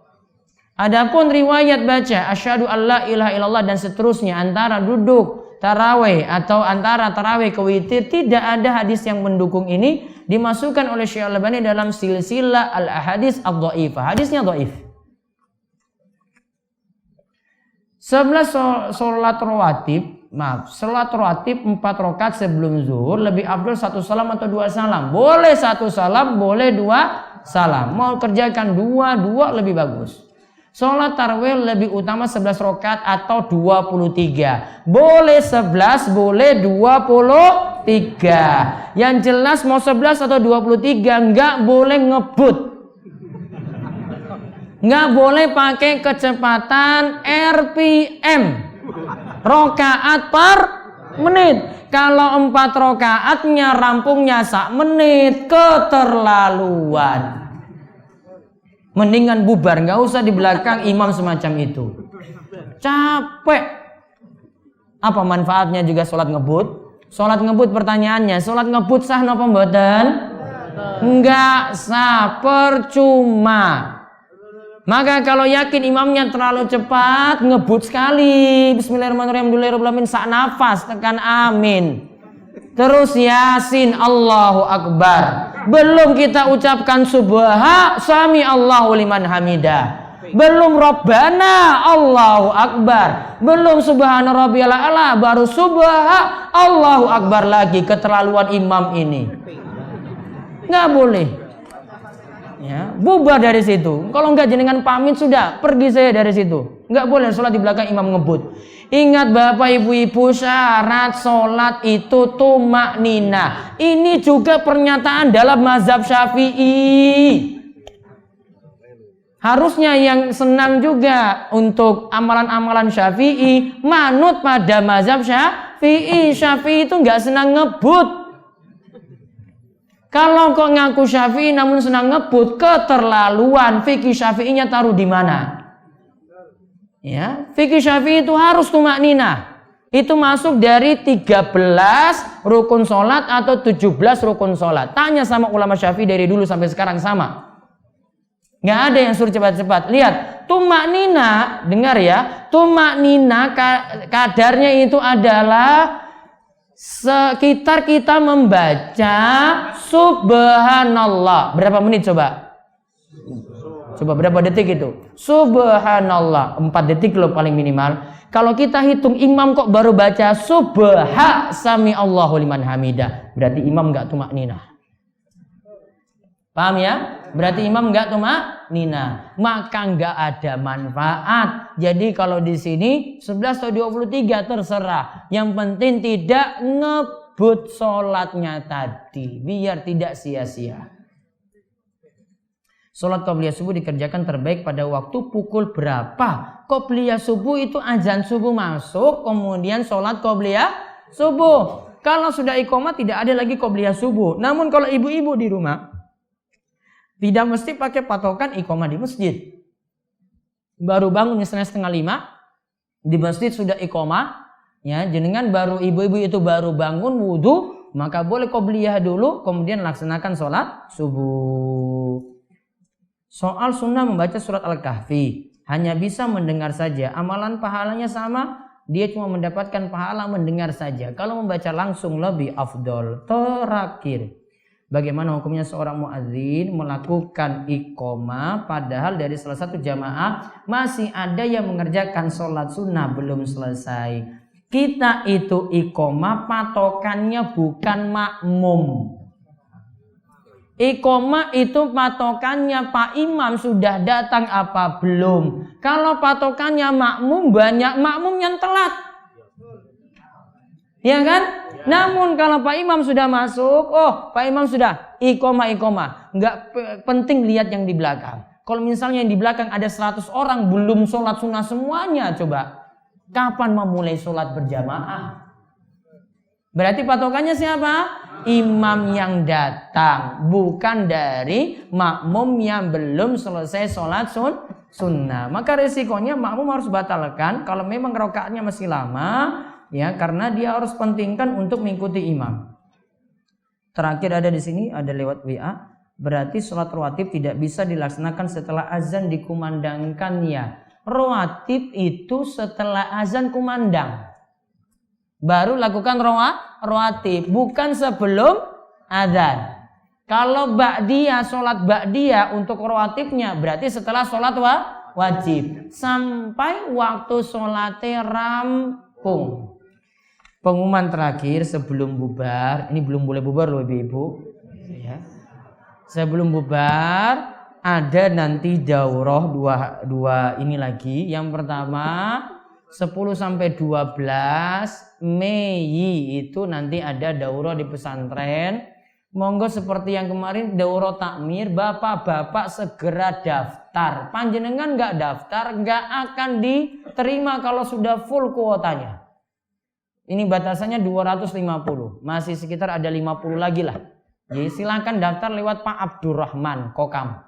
Adapun riwayat baca asyhadu alla ilaha illallah dan seterusnya antara duduk tarawih atau antara tarawih ke witir, tidak ada hadis yang mendukung ini. Dimasukkan oleh Syekh Al-Albani dalam silsilah al-ahadits ad-dhaifah. Hadisnya dhaif. 11 salat rawatib, salat rawatib 4 rakaat sebelum zuhur lebih afdal 1 salam atau 2 salam. Boleh 1 salam, boleh 2 salam. Mau kerjakan 2 lebih bagus. Sholat tarawih lebih utama 11 rakaat atau 23. Boleh 11, boleh 23. Yang jelas mau 11 atau 23 nggak boleh ngebut. Nggak boleh pakai kecepatan RPM. Rakaat per menit. Kalau 4 rakaatnya rampungnya sak menit, keterlaluan. Mendingan bubar, nggak usah di belakang imam semacam itu. Capek. Apa manfaatnya juga sholat ngebut? Sholat ngebut pertanyaannya, sholat ngebut sah napa mboten? Enggak sah, percuma. Maka kalau yakin imamnya terlalu cepat, ngebut sekali. Bismillahirrahmanirrahim, alhamdulillahirrahmanirrahim, sak nafas, tekan amin. Terus Yasin, Allahu Akbar. Belum kita ucapkan subha, sami Allahu liman hamidah. Belum Rabbana, Allahu Akbar. Belum subhana rabbiyal a'la, baru subha, Allahu Akbar lagi. Keterlaluan imam ini. Nggak boleh. Ya, bubar dari situ. Kalau nggak jenengan pamit sudah, pergi saya dari situ. Nggak boleh sholat di belakang imam ngebut. Ingat Bapak Ibu-ibu, syarat sholat itu tumak nina. Ini juga pernyataan dalam mazhab Syafi'i. Harusnya yang senang juga untuk amalan-amalan Syafi'i, manut pada mazhab Syafi'i. Syafi'i itu nggak senang ngebut. Kalau kok ngaku Syafi'i namun senang ngebut, keterlaluan. Fikih Syafi'inya taruh di mana? Ya, fikih Syafi'i itu harus tumakninah. Itu masuk dari 13 rukun sholat atau 17 rukun sholat. Tanya sama ulama Syafi'i dari dulu sampai sekarang sama. Nggak ada yang suruh cepat-cepat. Lihat, tumakninah, dengar ya. Tumakninah kadarnya itu adalah sekitar kita membaca subhanallah. Berapa menit coba? Coba berapa detik itu? Subhanallah. 4 detik loh paling minimal. Kalau kita hitung imam kok baru baca subha sami Allahu liman hamidah. Berarti imam enggak tumakninah. Paham ya? Berarti imam enggak tumakninah. Maka enggak ada manfaat. Jadi kalau di sini 11 atau 23 terserah. Yang penting tidak ngebut sholatnya tadi. Biar tidak sia-sia. Sholat qobliyah subuh dikerjakan terbaik pada waktu pukul berapa? Qobliyah subuh itu azan subuh masuk, kemudian sholat qobliyah subuh. Kalau sudah iqomah tidak ada lagi qobliyah subuh. Namun kalau ibu-ibu di rumah, tidak mesti pakai patokan iqomah di masjid. Baru bangun misalnya 4:30, di masjid sudah iqomah, ya, jenengan baru ibu-ibu itu baru bangun wudu, maka boleh qobliyah dulu, kemudian laksanakan sholat subuh. Soal sunnah membaca surat Al-Kahfi, hanya bisa mendengar saja. Amalan pahalanya sama, dia cuma mendapatkan pahala mendengar saja. Kalau membaca langsung lebih afdol. Terakhir, bagaimana hukumnya seorang muadzin melakukan iqomah padahal dari salah satu jamaah masih ada yang mengerjakan sholat sunnah belum selesai. Kita itu iqomah patokannya bukan makmum. Iqomah itu patokannya Pak Imam sudah datang apa belum. Kalau patokannya makmum, banyak makmum yang telat. Ya kan? Namun kalau Pak Imam sudah masuk, oh Pak Imam sudah iqomah. Nggak penting lihat yang di belakang. Kalau misalnya yang di belakang ada 100 orang belum sholat sunnah semuanya, coba. Kapan memulai sholat berjamaah? Berarti patokannya siapa? Imam yang datang, bukan dari makmum yang belum selesai sholat sunnah. Maka resikonya makmum harus batalkan kalau memang rakaatnya masih lama, ya, karena dia harus pentingkan untuk mengikuti imam. Terakhir ada di sini, ada lewat WA. Berarti sholat rawatib tidak bisa dilaksanakan setelah azan dikumandangkannya. Rawatib itu setelah azan kumandang. Baru lakukan rawatib, bukan sebelum azan. Kalau ba'diyah, sholat ba'diyah untuk rawatibnya berarti setelah sholat wajib sampai waktu sholatnya rampung. Pengumuman terakhir sebelum bubar, ini belum boleh bubar loh ibu-ibu. Ya. Sebelum bubar ada nanti daurah dua ini lagi. Yang pertama 10 sampai 12 Mei itu nanti ada daurah di pesantren. Monggo seperti yang kemarin daurah takmir, bapak-bapak segera daftar. Panjenengan nggak daftar nggak akan diterima kalau sudah full kuotanya. Ini batasannya 250, masih sekitar ada 50 lagi lah. Jadi silakan daftar lewat Pak Abdurrahman Kokam.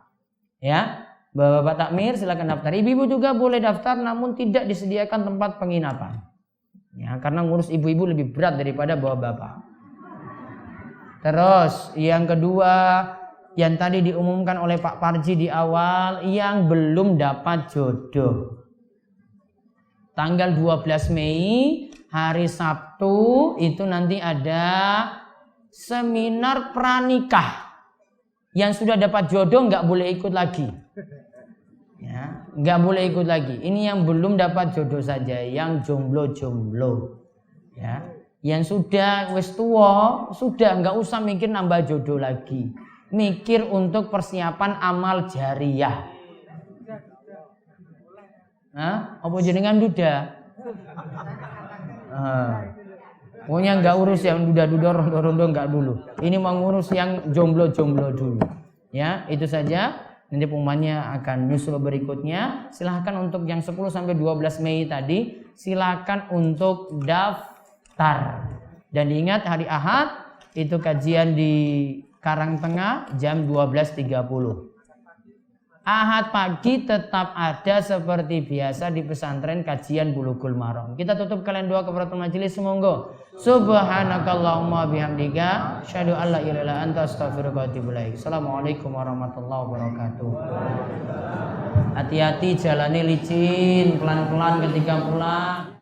Ya. Bapak takmir silakan daftar. Ibu-ibu juga boleh daftar namun tidak disediakan tempat penginapan. Ya, karena ngurus ibu-ibu lebih berat daripada bapak-bapak. Terus yang kedua yang tadi diumumkan oleh Pak Parji di awal yang belum dapat jodoh. Tanggal 12 Mei hari Sabtu itu nanti ada seminar pranikah. Yang sudah dapat jodoh nggak boleh ikut lagi. Ya, nggak boleh ikut lagi. Ini yang belum dapat jodoh saja, yang jomblo-jomblo. Ya, yang sudah wis tua, sudah nggak usah mikir nambah jodoh lagi. Mikir untuk persiapan amal jariyah. Hah? Apa jenengan duda? Pokoknya nggak urus yang duda-duda, rondo-rondo nggak dulu. Ini mengurus yang jomblo-jomblo dulu. Ya, itu saja. Nanti pengumumannya akan nyusul berikutnya. Silahkan untuk yang 10 sampai 12 Mei tadi, silahkan untuk daftar. Dan diingat hari Ahad itu kajian di Karangtengah jam 12.30. Ahad pagi tetap ada seperti biasa di pesantren kajian Bulughul Maram. Kita tutup kalian doa kafaratul majelis, monggo. Subhanakallahumma bihamdika asyhadu an la ilaha illa anta astaghfiruka wa atubu ilaik. Assalamualaikum warahmatullahi wabarakatuh. Hati-hati jalani licin, pelan-pelan ketika pulang.